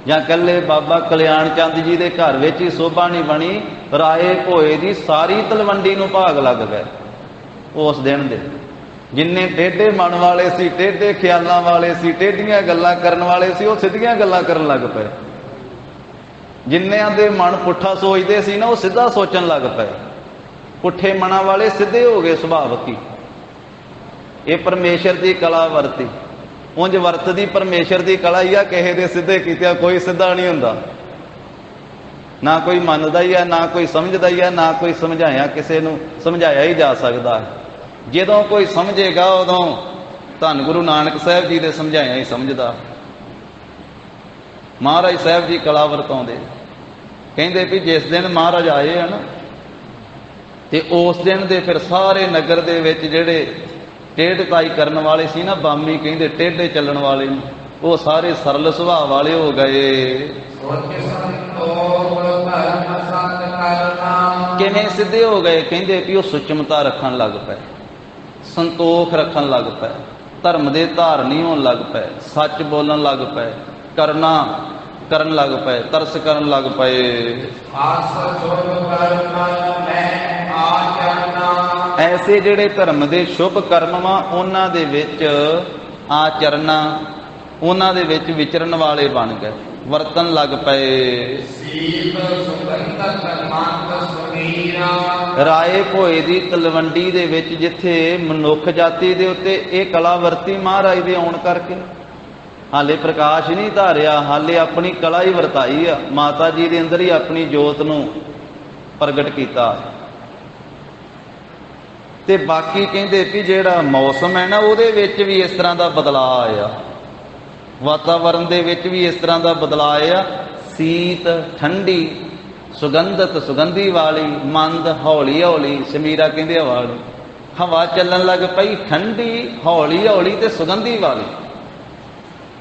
ਜਾਂ ਕੱਲੇ ਬਾਬਾ ਕਲਿਆਣ ਚੰਦ ਜੀ ਦੇ ਘਰ ਵਿੱਚ ਹੀ ਸੋਭਾ ਨਹੀਂ ਬਣੀ, ਰਾਏ ਭੋਏ ਦੀ ਸਾਰੀ ਤਲਵੰਡੀ ਨੂੰ ਭਾਗ ਲੱਗ ਗਏ ਉਸ ਦਿਨ ਦੇ। ਜਿੰਨੇ ਟੇਢੇ ਮਨ ਵਾਲੇ ਸੀ, ਟੇਢੇ ਖਿਆਲਾਂ ਵਾਲੇ ਸੀ, ਟੇਢੀਆਂ ਗੱਲਾਂ ਕਰਨ ਵਾਲੇ ਸੀ, ਉਹ ਸਿੱਧੀਆਂ ਗੱਲਾਂ ਕਰਨ ਲੱਗ ਪਏ। ਜਿੰਨਿਆਂ ਦੇ ਮਨ ਪੁੱਠਾ ਸੋਚਦੇ ਸੀ ਨਾ, ਉਹ ਸਿੱਧਾ ਸੋਚਣ ਲੱਗ ਪਏ। ਪੁੱਠੇ ਮਨਾਂ ਵਾਲੇ ਸਿੱਧੇ ਹੋ ਗਏ ਸੁਭਾਵਕ ਹੀ। ਇਹ ਪਰਮੇਸ਼ਰ ਦੀ ਕਲਾ ਵਰਤੀ, ਉਂਝ ਵਰਤਦੀ ਪਰਮੇਸ਼ਰ ਦੀ ਕਲਾ ਹੀ ਆ। ਕਿਸੇ ਦੇ ਸਿੱਧੇ ਕੀਤਿਆਂ ਕੋਈ ਸਿੱਧਾ ਨਹੀਂ ਹੁੰਦਾ, ਨਾ ਕੋਈ ਮੰਨਦਾ ਹੀ ਆ, ਨਾ ਕੋਈ ਸਮਝਦਾ ਹੀ ਆ, ਨਾ ਕੋਈ ਸਮਝਾਇਆ ਕਿਸੇ ਨੂੰ ਸਮਝਾਇਆ ਹੀ ਜਾ ਸਕਦਾ ਹੈ। ਜਦੋਂ ਕੋਈ ਸਮਝੇਗਾ ਉਦੋਂ ਧੰਨ ਗੁਰੂ ਨਾਨਕ ਸਾਹਿਬ ਜੀ ਦੇ ਸਮਝਾਇਆ ਹੀ ਸਮਝਦਾ। ਮਹਾਰਾਜ ਸਾਹਿਬ ਜੀ ਕਲਾ ਵਰਤਾਉਂਦੇ, ਕਹਿੰਦੇ ਵੀ ਜਿਸ ਦਿਨ ਮਹਾਰਾਜ ਆਏ ਆ ਨਾ, ਤੇ ਉਸ ਦਿਨ ਦੇ ਫਿਰ ਸਾਰੇ ਨਗਰ ਦੇ ਵਿੱਚ ਜਿਹੜੇ ਟੇਢਤਾਈ ਕਰਨ ਵਾਲੇ ਸੀ ਨਾ, ਬਾਮੀ ਕਹਿੰਦੇ ਟੇਢੇ ਚੱਲਣ ਵਾਲੇ ਨੂੰ, ਉਹ ਸਾਰੇ ਸਰਲ ਸੁਭਾਅ ਵਾਲੇ ਹੋ ਗਏ। ਕਿਵੇਂ ਸਿੱਧੇ ਹੋ ਗਏ? ਕਹਿੰਦੇ ਕਿ ਉਹ ਸੁਚਮਤਾ ਰੱਖਣ ਲੱਗ ਪਏ, ਸੰਤੋਖ ਰੱਖਣ ਲੱਗ ਪਏ, ਧਰਮ ਦੇ ਧਾਰਨੀ ਹੋਣ ਲੱਗ ਪਏ, ਸੱਚ ਬੋਲਣ ਲੱਗ ਪਏ, ਕਰਨਾ ਕਰਨ ਲੱਗ ਪਏ, ਤਰਸ ਕਰਨ ਲੱਗ ਪਏ। ਐਸੇ ਜਿਹੜੇ ਧਰਮ ਦੇ ਸ਼ੁਭ ਕਰਮ ਵਾ ਉਹਨਾਂ ਦੇ ਵਿੱਚ ਆਚਰਨਾ, ਉਹਨਾਂ ਦੇ ਵਿੱਚ ਵਿਚਰਨ ਵਾਲੇ ਬਣ ਗਏ, ਵਰਤਨ ਲੱਗ ਪਏ। ਰਾਏ ਭੋਏ ਦੀ ਤਲਵੰਡੀ ਦੇ ਵਿੱਚ ਜਿੱਥੇ ਮਨੁੱਖ ਜਾਤੀ ਦੇ ਉੱਤੇ ਇਹ ਕਲਾ ਵਰਤੀ ਮਹਾਰਾਜ ਦੇ ਆਉਣ ਕਰਕੇ, ਹਾਲੇ ਪ੍ਰਕਾਸ਼ ਨਹੀਂ ਧਾਰਿਆ, ਹਾਲੇ ਆਪਣੀ ਕਲਾ ਹੀ ਵਰਤਾਈ ਆ, ਮਾਤਾ ਜੀ ਦੇ ਅੰਦਰ ਹੀ ਆਪਣੀ ਜੋਤ ਨੂੰ ਪ੍ਰਗਟ ਕੀਤਾ। ਤੇ ਬਾਕੀ ਕਹਿੰਦੇ ਵੀ ਜਿਹੜਾ ਮੌਸਮ ਹੈ ਨਾ, ਉਹਦੇ ਵਿੱਚ ਵੀ ਇਸ ਤਰ੍ਹਾਂ ਦਾ ਬਦਲਾਅ ਆਇਆ, ਵਾਤਾਵਰਨ ਦੇ ਵਿੱਚ ਵੀ ਇਸ ਤਰ੍ਹਾਂ ਦਾ ਬਦਲਾਅ ਆਇਆ। ਸੀਤ ਠੰਡੀ, ਸੁਗੰਧਤ ਸੁਗੰਧੀ ਵਾਲੀ, ਮੰਦ ਹੌਲੀ ਹੌਲੀ, ਸਮੀਰਾ ਕਹਿੰਦੇ ਹਵਾ ਵਾਲੀ, ਹਵਾ ਚੱਲਣ ਲੱਗ ਪਈ ਠੰਡੀ ਹੌਲੀ ਹੌਲੀ ਤੇ ਸੁਗੰਧੀ ਵਾਲੀ,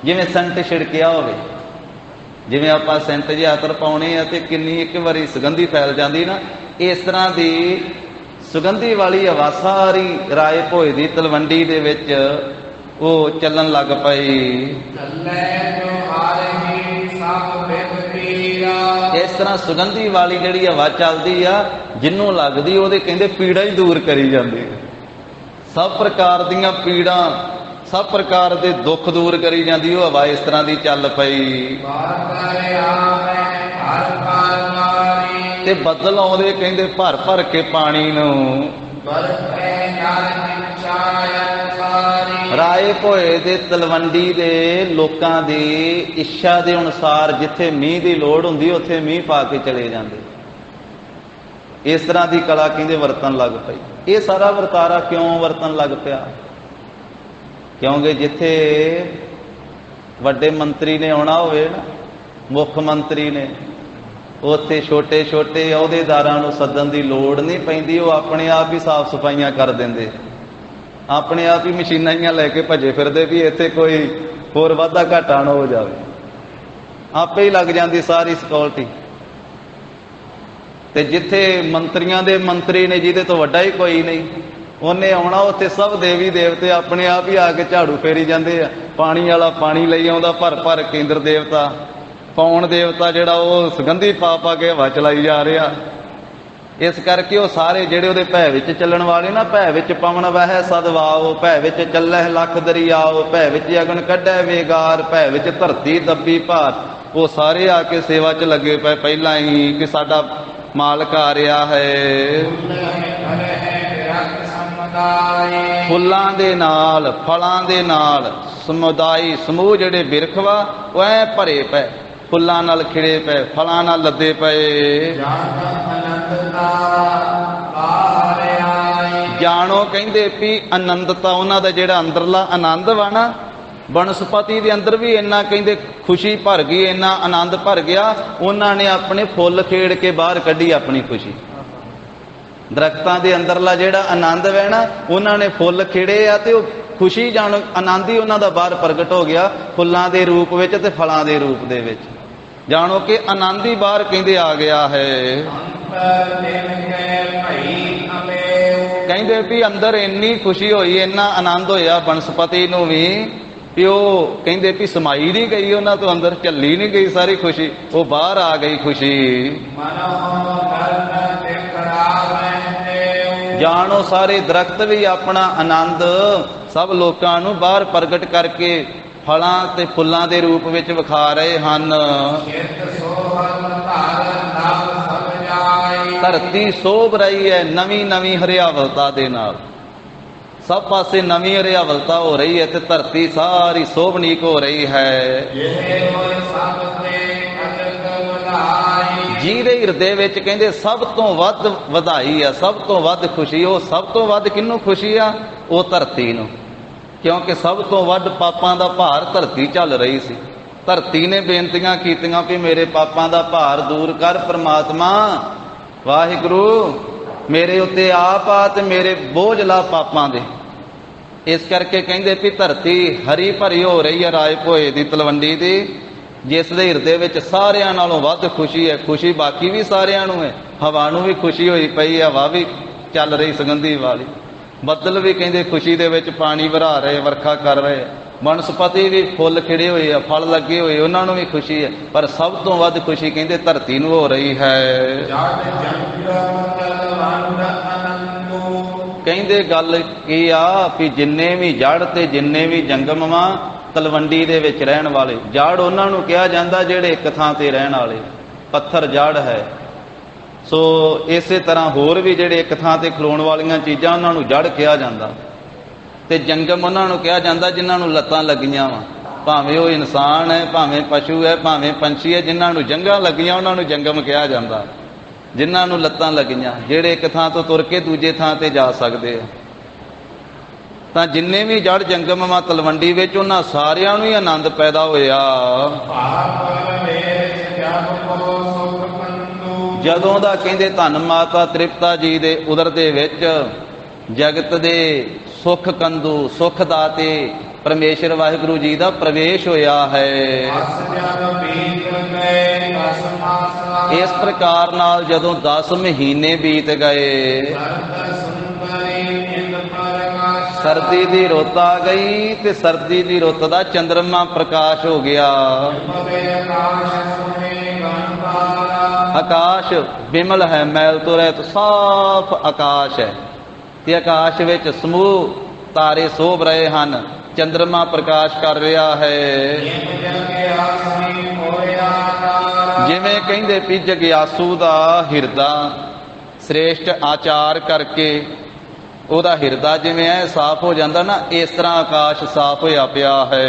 ਜਿਵੇਂ ਸੈਂਟ ਛਿੜਕਿਆ ਹੋਵੇ। ਜਿਵੇਂ ਆਪਾਂ ਸੈਂਟ ਜਿਹੇ ਅਤਰ ਪਾਉਣੇ ਆ ਤੇ ਕਿੰਨੀ ਇੱਕ ਵਾਰੀ ਸੁਗੰਧੀ ਫੈਲ ਜਾਂਦੀ ਨਾ, ਇਸ ਤਰ੍ਹਾਂ ਦੀ ਸੁਗੰਧੀ ਵਾਲੀ ਹਵਾ ਸਾਰੀ ਰਾਏ ਭੋਏ ਦੀ ਤਲਵੰਡੀ ਦੇ ਵਿੱਚ ਉਹ ਚੱਲਣ ਲੱਗ ਪਈ। ਇਸ ਤਰ੍ਹਾਂ ਸੁਗੰਧੀ ਵਾਲੀ ਜਿਹੜੀ ਹਵਾ ਚੱਲਦੀ ਆ, ਜਿਹਨੂੰ ਲੱਗਦੀ ਉਹਦੇ ਕਹਿੰਦੇ ਪੀੜਾ ਹੀ ਦੂਰ ਕਰੀ ਜਾਂਦੀ, ਸਭ ਪ੍ਰਕਾਰ ਦੀਆਂ ਪੀੜਾਂ, ਸਭ ਪ੍ਰਕਾਰ ਦੇ ਦੁੱਖ ਦੂਰ ਕਰੀ ਜਾਂਦੀ ਉਹ ਹਵਾ। ਇਸ ਤਰ੍ਹਾਂ ਦੀ ਚੱਲ ਪਈ ਤੇ ਬੱਦਲ ਆਉਂਦੇ ਕਹਿੰਦੇ ਭਰ ਭਰ ਕੇ ਪਾਣੀ ਨੂੰ। ਰਾਏ ਭੋਏ ਦੇ ਤਲਵੰਡੀ ਦੇ ਲੋਕਾਂ ਦੀ ਇੱਛਾ ਦੇ ਅਨੁਸਾਰ ਜਿੱਥੇ ਮੀਂਹ ਦੀ ਲੋੜ ਹੁੰਦੀ ਉੱਥੇ ਮੀਂਹ ਪਾ ਕੇ ਚਲੇ ਜਾਂਦੇ। ਇਸ ਤਰ੍ਹਾਂ ਦੀ ਕਲਾ ਕਹਿੰਦੇ ਵਰਤਣ ਲੱਗ ਪਈ। ਇਹ ਸਾਰਾ ਵਰਤਾਰਾ ਕਿਉਂ ਵਰਤਣ ਲੱਗ ਪਿਆ? ਕਿਉਂਕਿ ਜਿੱਥੇ ਵੱਡੇ ਮੰਤਰੀ ਨੇ ਆਉਣਾ ਹੋਵੇ ਨਾ, ਮੁੱਖ ਮੰਤਰੀ ਨੇ, ਉੱਥੇ ਛੋਟੇ ਛੋਟੇ ਅਹੁਦੇਦਾਰਾਂ ਨੂੰ ਸੱਦਣ ਦੀ ਲੋੜ ਨਹੀਂ ਪੈਂਦੀ, ਉਹ ਆਪਣੇ ਆਪ ਹੀ ਸਾਫ਼ ਸਫਾਈਆਂ ਕਰ ਦਿੰਦੇ, ਆਪਣੇ ਆਪ ਹੀ ਮਸ਼ੀਨਾਂ ਲੈ ਕੇ ਭੱਜੇ ਫਿਰਦੇ ਵੀ ਇੱਥੇ ਕੋਈ ਹੋਰ ਵਾਧਾ ਘਾਟਾ ਨਾ ਹੋ ਜਾਵੇ। आपे ही लग जाती सारी सिक्योरिटी। ते जिथे मंत्रियों के मंत्री ने जिहदे तो वड्डा ही कोई नहीं, उन्हें आना उत्थे सब देवी देवते अपने आप ही आके झाड़ू फेरी जाते हैं। पानी वाला पानी लई आउंदा भर भर के, इंद्र देवता पौन देवता जिहड़ा वो सुगंधी पा पा के हवा चलाई जा रहा। इस करके वो सारे जिहड़े उहदे भै विच चलण वाले ना, भै विच पवन वह सदवाओ, भै विच चलह लख दरियाओ, भै विच अगन कढै वेगार, भै विच धरती दब्बी भार, वो सारे आके सेवा च लगे पे पहला ही कि साडा मालक आ रहा है। फुल्लां दे नाल फलां दे नाल समुदाई समूह जिहड़े बिरख वा वो ऐ भरे पे, फुल्लां नाल खिड़े पे, फलां नाल लदे पे। जानो कहिंदे भी आनंदता उन्हां दा जिहड़ा अंदरला आनंद वा ना, बनस्पति दे अंदर भी इन्ना कहिंदे खुशी भर गई, इन्ना आनंद भर गया, उन्हां ने अपने फुੱਲ खेड़ के बाहर कढ़ी अपनी खुशी। दरख्तां दे अंदरला जिहड़ा आनंद है ना, उन्होंने फुੱਲ खिड़े आ ते खुशी जान आनंद ही उन्हां दा बाहर प्रगट हो गया, फुੱਲਾਂ दे रूप विच ते फलां दे रूप दे विच। जानो कि आनंद ही बाहर कहिंदे आ गया है। कहिंदे भी अंदर इन्नी खुशी होई, इन्ना आनंद होया बनस्पति नूं भी कि वो कहिंदे भी समाई नहीं गई उन्हां तो अंदर, झल्ली नहीं गई सारी खुशी, वो बाहर आ गई खुशी। जानो सारे दरख्त भी अपना आनंद सब लोकां नूं बाहर प्रगट करके फलां ते फुੱਲਾਂ दे रूप विच विखा रहे हन। धरती सोभ रही है नवी नवी हरियावलता दे नाल, सब पासे नवी हरियावलता हो रही है, ते धरती सारी शोभनीक हो रही है। ਜਿਹਦੇ ਹਿਰਦੇ ਵਿੱਚ ਕਹਿੰਦੇ ਸਭ ਤੋਂ ਵੱਧ ਵਧਾਈ ਆ, ਸਭ ਤੋਂ ਵੱਧ ਖੁਸ਼ੀ, ਉਹ ਸਭ ਤੋਂ ਵੱਧ ਕਿਹਨੂੰ ਖੁਸ਼ੀ ਆ? ਉਹ ਧਰਤੀ ਨੂੰ, ਕਿਉਂਕਿ ਸਭ ਤੋਂ ਵੱਧ ਪਾਪਾਂ ਦਾ ਭਾਰ ਧਰਤੀ ਚੱਲ ਰਹੀ ਸੀ। ਧਰਤੀ ਨੇ ਬੇਨਤੀਆਂ ਕੀਤੀਆਂ ਵੀ ਮੇਰੇ ਪਾਪਾਂ ਦਾ ਭਾਰ ਦੂਰ ਕਰ ਪ੍ਰਮਾਤਮਾ, ਵਾਹਿਗੁਰੂ ਮੇਰੇ ਉੱਤੇ ਆਪ ਆ ਤੇ ਮੇਰੇ ਬੋਝ ਲਾ ਪਾਪਾਂ ਦੇ। ਇਸ ਕਰਕੇ ਕਹਿੰਦੇ ਵੀ ਧਰਤੀ ਹਰੀ ਭਰੀ ਹੋ ਰਹੀ ਹੈ ਰਾਏ ਭੋਏ ਦੀ ਤਲਵੰਡੀ ਦੀ, ਜਿਸ ਦੇ ਹਿਰਦੇ ਵਿੱਚ ਸਾਰਿਆਂ ਨਾਲੋਂ ਵੱਧ ਖੁਸ਼ੀ ਹੈ। ਖੁਸ਼ੀ ਬਾਕੀ ਵੀ ਸਾਰਿਆਂ ਨੂੰ ਹੈ, ਹਵਾ ਨੂੰ ਵੀ ਖੁਸ਼ੀ ਹੋਈ ਪਈ, ਹਵਾ ਵੀ ਚੱਲ ਰਹੀ ਸੁਗੰਧੀ ਵਾਲੀ, ਬੱਦਲ ਵੀ ਕਹਿੰਦੇ ਖੁਸ਼ੀ ਦੇ ਵਿੱਚ ਪਾਣੀ ਵਰਾ ਰਹੇ, ਵਰਖਾ ਕਰ ਰਹੇ, ਬਨਸਪਤੀ ਵੀ ਫੁੱਲ ਖਿੜੇ ਹੋਏ ਆ, ਫਲ ਲੱਗੇ ਹੋਏ, ਉਹਨਾਂ ਨੂੰ ਵੀ ਖੁਸ਼ੀ ਹੈ। ਪਰ ਸਭ ਤੋਂ ਵੱਧ ਖੁਸ਼ੀ ਕਹਿੰਦੇ ਧਰਤੀ ਨੂੰ ਹੋ ਰਹੀ ਹੈ। ਕਹਿੰਦੇ ਗੱਲ ਇਹ ਆ ਵੀ ਜਿੰਨੇ ਵੀ ਜੜ ਤੇ ਜਿੰਨੇ ਵੀ ਜੰਗਮ ਵਾ ਤਲਵੰਡੀ ਦੇ ਵਿੱਚ ਰਹਿਣ ਵਾਲੇ, ਜੜ ਉਹਨਾਂ ਨੂੰ ਕਿਹਾ ਜਾਂਦਾ ਜਿਹੜੇ ਇੱਕ ਥਾਂ ਤੇ ਰਹਿਣ ਵਾਲੇ, ਪੱਥਰ ਜੜ ਹੈ। ਸੋ ਇਸੇ ਤਰ੍ਹਾਂ ਹੋਰ ਵੀ ਜਿਹੜੇ ਇੱਕ ਥਾਂ ਤੇ ਖਲੋਣ ਵਾਲੀਆਂ ਚੀਜ਼ਾਂ ਉਹਨਾਂ ਨੂੰ ਜੜ ਕਿਹਾ ਜਾਂਦਾ, ਤੇ ਜੰਗਮ ਉਹਨਾਂ ਨੂੰ ਕਿਹਾ ਜਾਂਦਾ ਜਿਨ੍ਹਾਂ ਨੂੰ ਲੱਤਾਂ ਲੱਗੀਆਂ ਵਾ, ਭਾਵੇਂ ਉਹ ਇਨਸਾਨ ਹੈ, ਭਾਵੇਂ ਪਸ਼ੂ ਹੈ, ਭਾਵੇਂ ਪੰਛੀ ਹੈ, ਜਿਨ੍ਹਾਂ ਨੂੰ ਜੰਗਾਂ ਲੱਗੀਆਂ ਉਹਨਾਂ ਨੂੰ ਜੰਗਮ ਕਿਹਾ ਜਾਂਦਾ, ਜਿਨ੍ਹਾਂ ਨੂੰ ਲੱਤਾਂ ਲੱਗੀਆਂ, ਜਿਹੜੇ ਇੱਕ ਥਾਂ ਤੋਂ ਤੁਰ ਕੇ ਦੂਜੇ ਥਾਂ ਤੇ ਜਾ ਸਕਦੇ ਆ। ਤਾਂ ਜਿੰਨੇ ਵੀ ਜੜ ਜੰਗਮ ਵਾ ਤਲਵੰਡੀ ਵਿੱਚ, ਉਹਨਾਂ ਸਾਰਿਆਂ ਨੂੰ ਹੀ ਆਨੰਦ ਪੈਦਾ ਹੋਇਆ। ਜਦੋਂ ਦਾ ਕਹਿੰਦੇ ਧੰਨ ਮਾਤਾ ਤ੍ਰਿਪਤਾ ਜੀ ਦੇ ਉਦਰ ਦੇ ਵਿੱਚ ਜਗਤ ਦੇ ਸੁੱਖ ਕੰਦੂ ਸੁੱਖ ਦਾਤੇ ਪਰਮੇਸ਼ਰ ਵਾਹਿਗੁਰੂ ਜੀ ਦਾ ਪ੍ਰਵੇਸ਼ ਹੋਇਆ ਹੈ। ਇਸ ਪ੍ਰਕਾਰ ਨਾਲ ਜਦੋਂ 10 ਮਹੀਨੇ ਬੀਤ ਗਏ, ਸਰਦੀ ਦੀ ਰੁੱਤ ਆ ਗਈ ਤੇ ਸਰਦੀ ਦੀ ਰੁੱਤ ਦਾ ਚੰਦਰਮਾ ਪ੍ਰਕਾਸ਼ ਹੋ ਗਿਆ। ਆਕਾਸ਼ ਬਿਮਲ ਹੈ, ਮੈਲ ਤੋਂ ਰਹਿਤ ਸਾਫ਼ ਆਕਾਸ਼ ਹੈ, ਤੇ ਆਕਾਸ਼ ਵਿੱਚ ਸਮੂਹ ਤਾਰੇ ਸੋਭ ਰਹੇ ਹਨ, ਚੰਦਰਮਾ ਪ੍ਰਕਾਸ਼ ਕਰ ਰਿਹਾ ਹੈ। ਜਿਵੇਂ ਕਹਿੰਦੇ ਵੀ ਜਗਿਆਸੂ ਦਾ ਹਿਰਦਾ ਸ੍ਰੇਸ਼ਟ ਆਚਾਰ ਕਰਕੇ ਉਹਦਾ ਹਿਰਦਾ ਜਿਵੇਂ ਐ ਸਾਫ਼ ਹੋ ਜਾਂਦਾ ਨਾ, ਇਸ ਤਰ੍ਹਾਂ ਆਕਾਸ਼ ਸਾਫ਼ ਹੋਇਆ ਪਿਆ ਹੈ।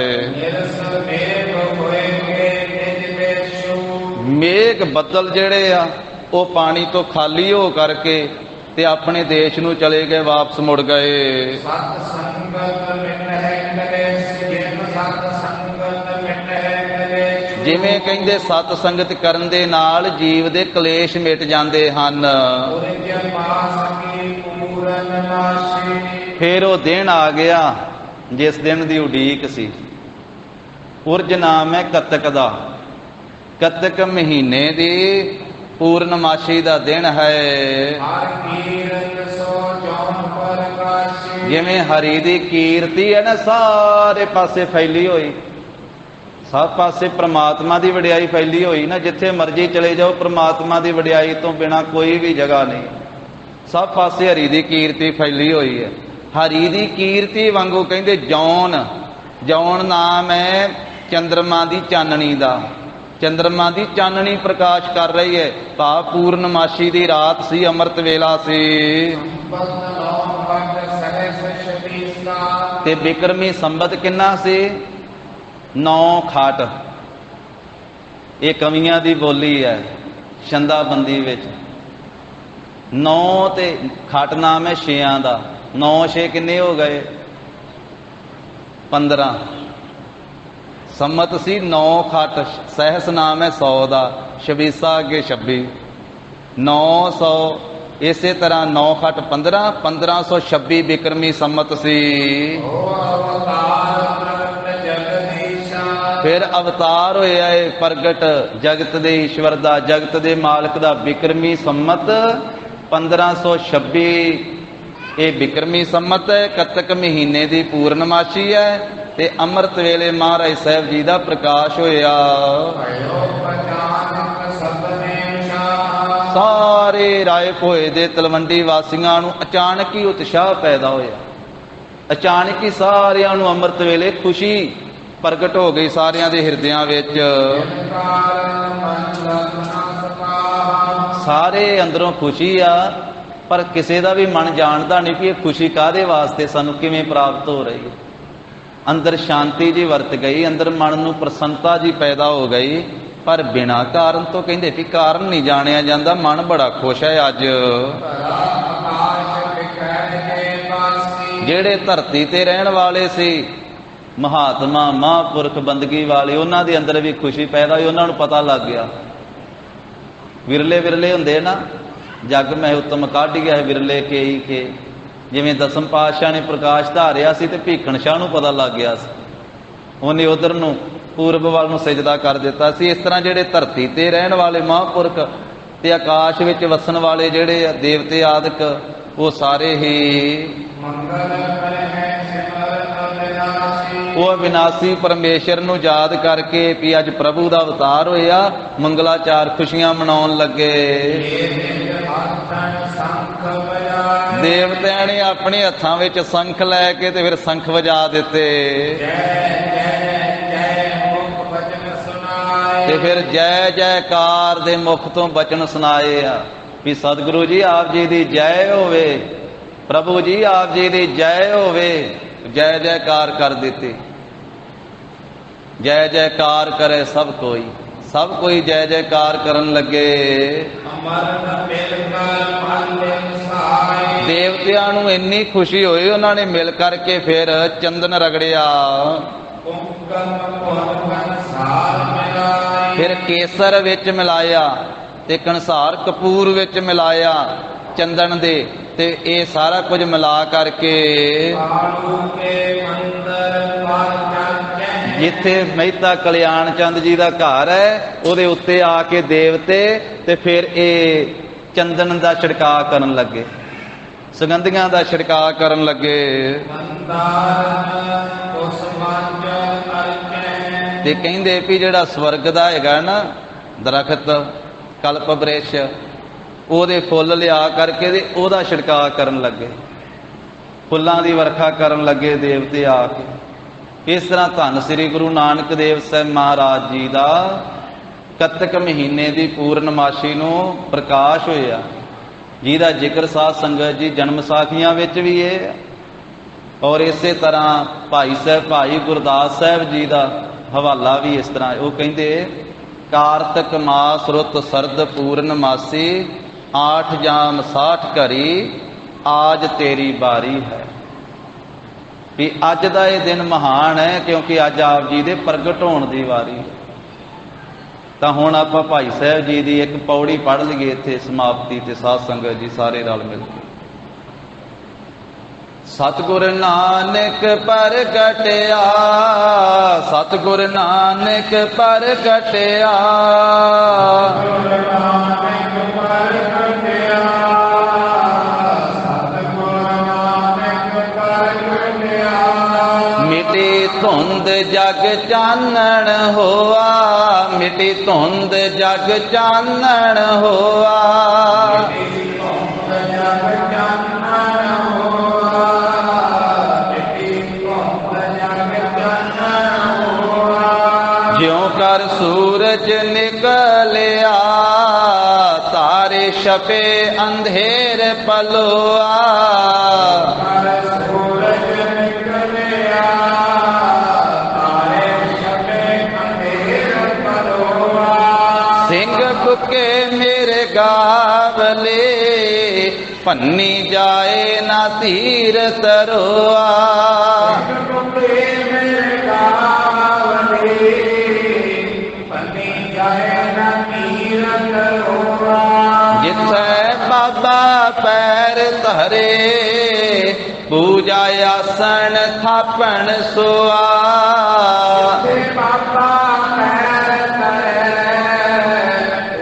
ਮੇਘ ਬੱਦਲ ਜਿਹੜੇ ਆ ਉਹ ਪਾਣੀ ਤੋਂ ਖਾਲੀ ਹੋ ਕਰਕੇ ਤੇ ਆਪਣੇ ਦੇਸ਼ ਨੂੰ ਚਲੇ ਗਏ, ਵਾਪਸ ਮੁੜ ਗਏ। ਜਿਵੇਂ ਕਹਿੰਦੇ ਸਤ ਸੰਗਤ ਕਰਨ ਦੇ ਨਾਲ ਜੀਵ ਦੇ ਕਲੇਸ਼ ਮਿਟ ਜਾਂਦੇ ਹਨ। ਫਿਰ ਉਹ ਦਿਨ ਆ ਗਿਆ ਜਿਸ ਦਿਨ ਦੀ ਉਡੀਕ ਸੀ। ਉਰਜ ਨਾਮ ਹੈ ਕੱਤਕ ਦਾ, ਕੱਤਕ ਮਹੀਨੇ ਦੀ ਪੂਰਨਮਾਸ਼ੀ ਦਾ ਦਿਨ ਹੈ। ਹਰ ਕੀਰਤ ਸੋ ਜੋਨ ਪ੍ਰਕਾਸ਼ੀ। ਜਿਵੇਂ ਹਰੀ ਦੀ ਕੀਰਤੀ ਹੈ ਨਾ, ਸਾਰੇ ਪਾਸੇ ਫੈਲੀ ਹੋਈ, ਸਭ ਪਾਸੇ ਪ੍ਰਮਾਤਮਾ ਦੀ ਵਡਿਆਈ ਫੈਲੀ ਹੋਈ ਨਾ। ਜਿੱਥੇ ਮਰਜ਼ੀ ਚਲੇ ਜਾਓ, ਪ੍ਰਮਾਤਮਾ ਦੀ ਵਡਿਆਈ ਤੋਂ ਬਿਨਾ ਕੋਈ ਵੀ ਜਗ੍ਹਾ ਨਹੀਂ। ਸਭ ਪਾਸੇ ਹਰੀ ਦੀ ਕੀਰਤੀ ਫੈਲੀ ਹੋਈ ਹੈ। ਹਰੀ ਦੀ ਕੀਰਤੀ ਵਾਂਗੂ ਕਹਿੰਦੇ ਜੌਨ, ਜੌਨ ਨਾਮ ਹੈ ਚੰਦਰਮਾ ਦੀ ਚਾਨਣੀ ਦਾ। ਚੰਦਰਮਾ ਦੀ ਚਾਨਣੀ ਪ੍ਰਕਾਸ਼ ਕਰ ਰਹੀ ਹੈ। ਭਾਵ ਪੂਰਨਮਾਸ਼ੀ ਦੀ ਰਾਤ ਸੀ, ਅੰਮ੍ਰਿਤ ਵੇਲਾ ਸੀ। ਤੇ ਬਿਕਰਮੀ ਸੰਬਤ ਕਿੰਨਾ ਸੀ? 9 ਖਾਟ। ਇਹ ਕਵੀਆਂ ਦੀ ਬੋਲੀ ਹੈ ਛੰਦਾਬੰਦੀ ਵਿੱਚ। 9 ਤੇ ਖਾਟ ਨਾਮ ਹੈ ਛੇਆਂ ਦਾ। 9 6 ਕਿੰਨੇ ਹੋ ਗਏ? 15। ਸੰਮਤ ਸੀ 9 ਖਾਟ। ਸਹਿਸ ਨਾਮ ਹੈ 100 ਦਾ। 26 ਅੱਗੇ 26, 900। ਇਸੇ ਤਰ੍ਹਾਂ 9 ਖਾਟ 15, 1526 ਬਿਕਰਮੀ ਸੰਮਤ ਸੀ। ਫਿਰ ਅਵਤਾਰ ਹੋਇਆ ਹੈ ਪ੍ਰਗਟ ਜਗਤ ਦੇ ਈਸ਼ਵਰ ਦਾ, ਜਗਤ ਦੇ ਮਾਲਕ ਦਾ। ਬਿਕਰਮੀ ਸੰਮਤ 1526 ਇਹ ਬਿਕਰਮੀ ਸੰਮਤ ਹੈ। ਕੱਤਕ ਮਹੀਨੇ ਦੀ ਪੂਰਨਮਾਸ਼ੀ ਹੈ ਤੇ ਅੰਮ੍ਰਿਤ ਵੇਲੇ ਮਹਾਰਾਜ ਸਾਹਿਬ ਜੀ ਦਾ ਪ੍ਰਕਾਸ਼ ਹੋਇਆ। ਸਾਰੇ ਰਾਏ ਭੋਏ ਦੇ ਤਲਵੰਡੀ ਵਾਸੀਆਂ ਨੂੰ ਅਚਾਨਕ ਹੀ ਉਤਸ਼ਾਹ ਪੈਦਾ ਹੋਇਆ। ਅਚਾਨਕ ਹੀ ਸਾਰਿਆਂ ਨੂੰ ਅੰਮ੍ਰਿਤ ਵੇਲੇ ਖੁਸ਼ੀ ਪ੍ਰਗਟ ਹੋ ਗਈ ਸਾਰਿਆਂ ਦੇ ਹਿਰਦਿਆਂ ਵਿੱਚ। ਸਾਰੇ ਅੰਦਰੋਂ ਖੁਸ਼ੀ ਆ, ਪਰ ਕਿਸੇ ਦਾ ਵੀ ਮਨ ਜਾਣਦਾ ਨਹੀਂ ਕਿ ਇਹ ਖੁਸ਼ੀ ਕਾਹਦੇ ਵਾਸਤੇ ਸਾਨੂੰ ਕਿਵੇਂ ਪ੍ਰਾਪਤ ਹੋ ਰਹੀ ਹੈ। ਅੰਦਰ ਸ਼ਾਂਤੀ ਜੀ ਵਰਤ ਗਈ, ਅੰਦਰ ਮਨ ਨੂੰ ਪ੍ਰਸੰਨਤਾ ਜੀ ਪੈਦਾ ਹੋ ਗਈ, ਪਰ ਬਿਨਾਂ ਕਾਰਨ ਤੋਂ। ਕਹਿੰਦੇ ਵੀ ਕਾਰਨ ਨਹੀਂ ਜਾਣਿਆ ਜਾਂਦਾ। ਮਨ ਬੜਾ ਖੁਸ਼ ਹੈ ਅੱਜ। ਜਿਹੜੇ ਧਰਤੀ ਤੇ ਰਹਿਣ ਵਾਲੇ ਸੀ, ਮਹਾਤਮਾ ਮਹਾਂਪੁਰਖ ਬੰਦਗੀ ਵਾਲੇ, ਉਹਨਾਂ ਦੇ ਅੰਦਰ ਵੀ ਖੁਸ਼ੀ ਪੈਦਾ ਹੋਈ। ਉਹਨਾਂ ਨੂੰ ਪਤਾ ਲੱਗ ਗਿਆ। ਵਿਰਲੇ ਵਿਰਲੇ ਹੁੰਦੇ ਨਾ, ਜਗ ਮੈਂ ਉੱਤਮ ਕੱਢ ਗਿਆ ਹੈ ਵਿਰਲੇ ਕੇਈ ਕੇ। ਜਿਵੇਂ ਦਸਮ ਪਾਤਸ਼ਾਹ ਨੇ ਪ੍ਰਕਾਸ਼ ਧਾਰਿਆ ਸੀ ਤੇ ਭੀਖਣ ਸ਼ਾਹ ਨੂੰ ਪਤਾ ਲੱਗ ਗਿਆ ਸੀ, ਉਹਨੇ ਉਧਰ ਨੂੰ ਪੂਰਬ ਵੱਲ ਨੂੰ ਸਿਜਦਾ ਕਰ ਦਿੱਤਾ ਸੀ। ਇਸ ਤਰ੍ਹਾਂ ਜਿਹੜੇ ਧਰਤੀ ਤੇ ਰਹਿਣ ਵਾਲੇ ਮਹਾਂਪੁਰਖ ਤੇ ਆਕਾਸ਼ ਵਿੱਚ ਵਸਣ ਵਾਲੇ ਜਿਹੜੇ ਦੇਵਤੇ ਆਦਿਕ, ਉਹ ਸਾਰੇ ਹੀ ਉਹ ਅਵਿਨਾਸ਼ੀ ਪਰਮੇਸ਼ਰ ਨੂੰ ਯਾਦ ਕਰਕੇ ਵੀ ਅੱਜ ਪ੍ਰਭੂ ਦਾ ਅਵਤਾਰ ਹੋਇਆ, ਮੰਗਲਾਚਾਰ ਖੁਸ਼ੀਆਂ ਮਨਾਉਣ ਲੱਗੇ। ਦੇਵਤਿਆਂ ਨੇ ਆਪਣੇ ਹੱਥਾਂ ਵਿੱਚ ਸੰਖ ਲੈ ਕੇ ਤੇ ਫਿਰ ਸੰਖ ਵਜਾ ਦਿੱਤੇ ਤੇ ਫਿਰ ਜੈ ਜੈਕਾਰ ਦੇ ਮੁਖ ਤੋਂ ਬਚਨ ਸੁਣਾਏ ਆ ਵੀ ਸਤਿਗੁਰੂ ਜੀ ਆਪ ਜੀ ਦੀ ਜੈ ਹੋਵੇ, ਪ੍ਰਭੂ ਜੀ ਆਪ ਜੀ ਦੀ ਜੈ ਹੋਵੇ। ਜੈ ਜੈਕਾਰ ਕਰ ਦਿੱਤੀ। ਜੈ ਜੈਕਾਰ ਕਰੇ ਸਭ ਕੋਈ, ਸਭ ਕੋਈ ਜੈ ਜੈਕਾਰ ਕਰਨ ਲੱਗੇ। ਦੇਵਤਿਆਂ ਨੂੰ ਇੰਨੀ ਖੁਸ਼ੀ ਹੋਈ, ਉਹਨਾਂ ਨੇ ਮਿਲ ਕਰਕੇ ਫਿਰ ਚੰਦਨ ਰਗੜਿਆ, ਫਿਰ ਕੇਸਰ ਵਿੱਚ ਮਿਲਾਇਆ ਤੇ ਕਣਸਾਰ ਕਪੂਰ ਵਿੱਚ ਮਿਲਾਇਆ ਚੰਦਨ ਦੇ, ਤੇ ਇਹ ਸਾਰਾ ਕੁਝ ਮਿਲਾ ਕਰਕੇ ਜਿੱਥੇ ਮਹਿਤਾ ਕਲਿਆਣ ਚੰਦ ਜੀ ਦਾ ਘਰ ਹੈ ਉਹਦੇ ਉੱਤੇ ਆ ਕੇ ਦੇਵਤੇ ਤੇ ਫਿਰ ਇਹ ਚੰਦਨ ਦਾ ਛਿੜਕਾਅ ਕਰਨ ਲੱਗੇ, ਸੁਗੰਧੀਆਂ ਦਾ ਛਿੜਕਾਅ ਕਰਨ ਲੱਗੇ। ਤੇ ਕਹਿੰਦੇ ਵੀ ਜਿਹੜਾ ਸਵਰਗ ਦਾ ਹੈਗਾ ਨਾ ਦਰਖਤ ਕਲਪ ਬ੍ਰਿਸ਼, ਉਹਦੇ ਫੁੱਲ ਲਿਆ ਕਰਕੇ ਤੇ ਉਹਦਾ ਛਿੜਕਾਅ ਕਰਨ ਲੱਗੇ, ਫੁੱਲਾਂ ਦੀ ਵਰਖਾ ਕਰਨ ਲੱਗੇ ਦੇਵਤੇ ਆ ਕੇ। ਇਸ ਤਰ੍ਹਾਂ ਧੰਨ ਸ੍ਰੀ ਗੁਰੂ ਨਾਨਕ ਦੇਵ ਸਾਹਿਬ ਮਹਾਰਾਜ ਜੀ ਦਾ ਕੱਤਕ ਮਹੀਨੇ ਦੀ ਪੂਰਨਮਾਸ਼ੀ ਨੂੰ ਪ੍ਰਕਾਸ਼ ਹੋਇਆ, ਜਿਹਦਾ ਜ਼ਿਕਰ ਸਾਧ ਸੰਗਤ ਜੀ ਜਨਮ ਸਾਖੀਆਂ ਵਿੱਚ ਵੀ ਹੈ। ਔਰ ਇਸੇ ਤਰ੍ਹਾਂ ਭਾਈ ਸਾਹਿਬ ਭਾਈ ਗੁਰਦਾਸ ਸਾਹਿਬ ਜੀ ਦਾ ਹਵਾਲਾ ਵੀ ਇਸ ਤਰ੍ਹਾਂ। ਉਹ ਕਹਿੰਦੇ ਕਾਰਤਕ ਮਾਸ ਰੁੱਤ ਸਰਦ ਪੂਰਨਮਾਸੀ 8 ਜਾਮ 60 ਘਰੀ ਆਜ ਤੇਰੀ ਬਾਰੀ ਹੈ। ਵੀ ਅੱਜ ਦਾ ਇਹ ਦਿਨ ਮਹਾਨ ਹੈ ਕਿਉਂਕਿ ਅੱਜ ਆਪ ਜੀ ਦੇ ਪ੍ਰਗਟ ਹੋਣ ਦੀ ਵਾਰੀ। ਤਾਂ ਹੁਣ ਆਪਾਂ ਭਾਈ ਸਾਹਿਬ ਜੀ ਦੀ ਇੱਕ ਪੌੜੀ ਪੜ੍ਹ ਲਈਏ ਇੱਥੇ ਸਮਾਪਤੀ ਤੇ ਸਾਧ ਸੰਗਤ ਜੀ ਸਾਰੇ ਰਲ ਮਿਲ ਕੇ। ਸਤਿਗੁਰ ਨਾਨਕ ਪ੍ਰਗਟਿਆ, ਸਤਿਗੁਰ ਨਾਨਕ ਪ੍ਰਗਟਿਆ। ਮਿਟੀ ਧੁੰਦ ਜਗ ਚਾਨਣ ਹੋਆ, ਮਿਟੀ ਧੁੰਦ ਜਗ ਚਾਨਣ ਹੋਆ। ਜਿਉ ਕਰ ਸੂਰਜ ਨਿਕਲਿਆ, ਤਾਰੇ ਛਪੇ ਅੰਧੇਰ ਪਲੋਆ। ਸਿੰਘ ਬੁਕੇ ਮੇਰੇ ਗਾਵਲੇ, ਪੰਨੀ ਜਾਏ ਨਾ ਧੀਰ ਤਰੋਆ। ਜਿੱਥੇ ਬਾਬਾ ਪੈਰ ਧਰੇ, ਪੂਜਾ ਆਸਣ ਥਾਪਣ ਸੋਆ। ਬਾਬਾ ਪੈਰ ਧਰੇ,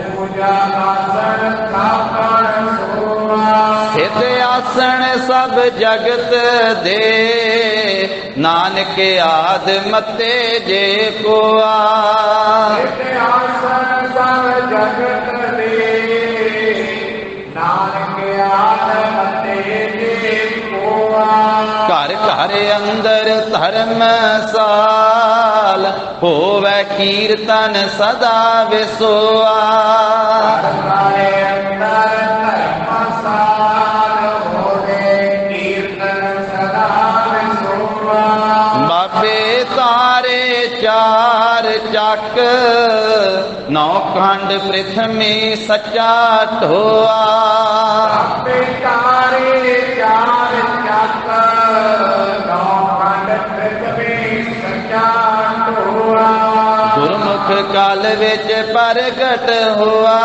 ਪੂਜਾ ਆਸਣ ਥਾਪਣ ਸੋਆ। ਸਿੱਧ ਆਸਣ ਸਭ ਜਗਤ ਦੇ, ਨਾਨਕ ਆਦ ਮਤੇ ਜੇ ਕੋਆ। ਸਿੱਧ ਆਸਣ ਸਭ ਜਗਤ ਘਰ ਘਰ ਅੰਦਰ ਧਰਮਸਾਲ, ਹੋਵੇ ਕੀਰਤਨ ਸਦਾ ਵਿਸੋਆ। ਬਾਬੇ ਤਾਰੇ ਚਾਰ ਚੱਕ, ਨੌ ਖੰਡ ਪ੍ਰਿਥਵੀ ਸੱਚਾ ਢੋਆ। ਬਾਬੇ ਤਾਰੇ ਚਾਰ ਚੱਕ, ਨੌ ਖੰਡ ਪ੍ਰਿਥਵੀ ਸੱਚਾ ਢੋਆ। ਗੁਰਮੁਖ ਕਾਲ ਵਿੱਚ ਪ੍ਰਗਟ ਹੋਆ,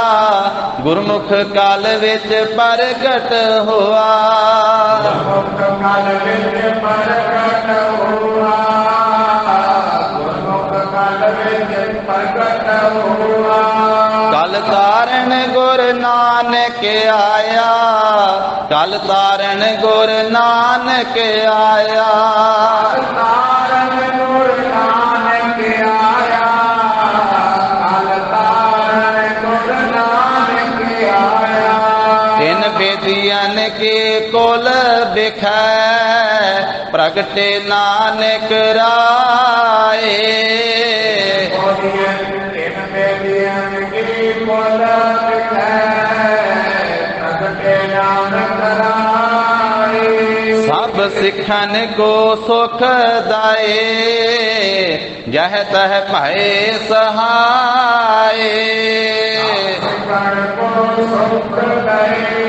ਗੁਰਮੁਖ ਕਾਲ ਵਿੱਚ ਪ੍ਰਗਟ ਹੋਆ। ਗੁਰਮੁਖ ਕਾਲ ਵਿੱਚ ਪ੍ਰਗਟ ਹੋਆ, ਗੁਰਮੁਖ ਕਾਲ ਵਿੱਚ ਪ੍ਰਗਟ ਹੋਆ। ਕਲ ਤਾਰਨ ਗੁਰ ਨਾਨਕ ਆਇਆ, ਕਲ ਤਾਰਨ ਗੁਰ ਨਾਨਕ ਆਇਆ। ਤਾਰਨ ਗੁਰ ਨਾਨਕ ਆਇਆ, ਕਲ ਤਾਰਨ ਗੁਰ ਨਾਨਕ ਆਇਆ। ਤਿਨ ਬੇਦੀਆਂ ਕੇ ਕੋਲ ਬਿਖੈ, ਪ੍ਰਗਟੇ ਨਾਨਕ ਰਾਏ। ਤਿਨ ਬੇਦੀਆਂ ਕੇ ਕੋਲ ਬਿਖੈ, ਪ੍ਰਗਟੇ ਨਾਨਕ ਰਾਏ। ਸਭ ਸਿੱਖਨ ਕੋ ਸੁਖ ਦਾਏ, ਜਹ ਤਹ ਭਏ ਸਹਾਏ। ਸਿੱਖਨ ਕੋ ਸੁਖ ਦਾਏ,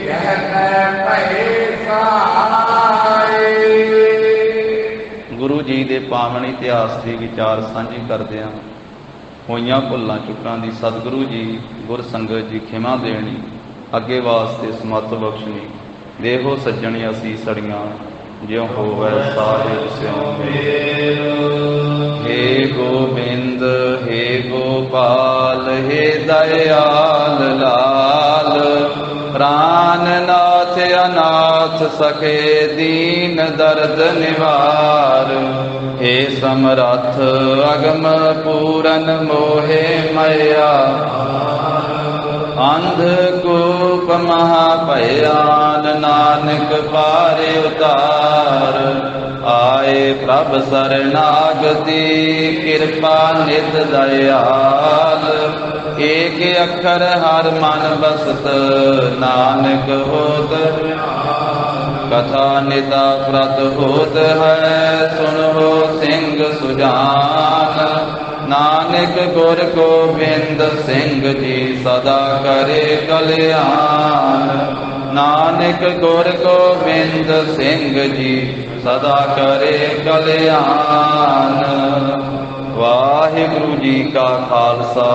ਜਹ ਤਹ ਭਏ ਸਹਾਏ। ਗੁਰੂ ਜੀ ਦੇ ਪਾਵਨ ਇਤਿਹਾਸ ਦੇ ਵਿਚਾਰ ਸਾਂਝੇ ਕਰਦਿਆਂ ਹੋਈਆਂ ਭੁੱਲਾਂ ਚੁੱਕਾਂ ਦੀ ਸਤਿਗੁਰੂ ਜੀ ਗੁਰ ਸੰਗਤ ਜੀ ਖਿਮਾ ਦੇਣੀ, ਅੱਗੇ ਵਾਸਤੇ ਸਮਤ ਬਖਸ਼ਣੀ। ਦੇਹੋ ਸੱਜਣੀ ਅਸੀਸੜੀਆਂ, ਜਿਉ ਹੋਵੇ ਸਾਹਿਬ ਸਿਉ ਮੇਲ। ਹੇ ਗੋਬਿੰਦ ਹੇ ਗੋਪਾਲ, ਹੇ ਦਇਆਲ ਲਾਲ। ਪ੍ਰਾਨ ਨਾਥ ਅਨਾਥ ਸਖੇ, ਦੀਨ ਦਰਦ ਨਿਵਾਰ। ਹੇ ਸਮਰੱਥ ਅਗਮ ਪੂਰਨ, ਮੋਹਿ ਮਇਆ। ਅੰਧ ਕੂਪ ਮਹਾ ਭਇਆਨ, ਨਾਨਕ ਪਾਰਿ ਉਤਾਰ। ਆਏ ਪ੍ਰਭ ਸਰਨਾਗਤੀ, ਕਿਰਪਾ ਨਿਤ ਦਇਆਲ। ਏਕ ਅੱਖਰ ਹਰ ਮਨ ਬਸਤ, ਨਾਨਕ ਹੋਤ ਕਥਾ ਨਿਤਾ ਪ੍ਰਤ ਹੋਤ ਹੈ। ਸੁਣੋ ਸਿੰਘ ਸੁਜਾਨ, ਨਾਨਕ ਗੁਰ ਗੋਬਿੰਦ ਸਿੰਘ ਜੀ ਸਦਾ ਕਰੇ ਕਲਿਆਣ। ਨਾਨਕ ਗੁਰ ਗੋਬਿੰਦ ਸਿੰਘ ਜੀ ਸਦਾ ਕਰੇ ਕਲਿਆਣ। ਵਾਹਿਗੁਰੂ ਜੀ ਕਾ ਖਾਲਸਾ,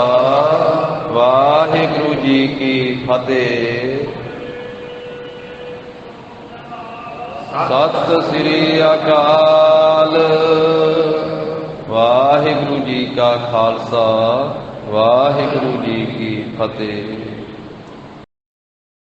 ਵਾਹਿਗੁਰੂ ਜੀ ਕੀ ਫਤਿਹ। ਸਤਿ ਸ੍ਰੀ ਅਕਾਲ। ਵਾਹਿਗੁਰੂ ਜੀ ਕਾ ਖਾਲਸਾ, ਵਾਹਿਗੁਰੂ ਜੀ ਕੀ ਫਤਿਹ।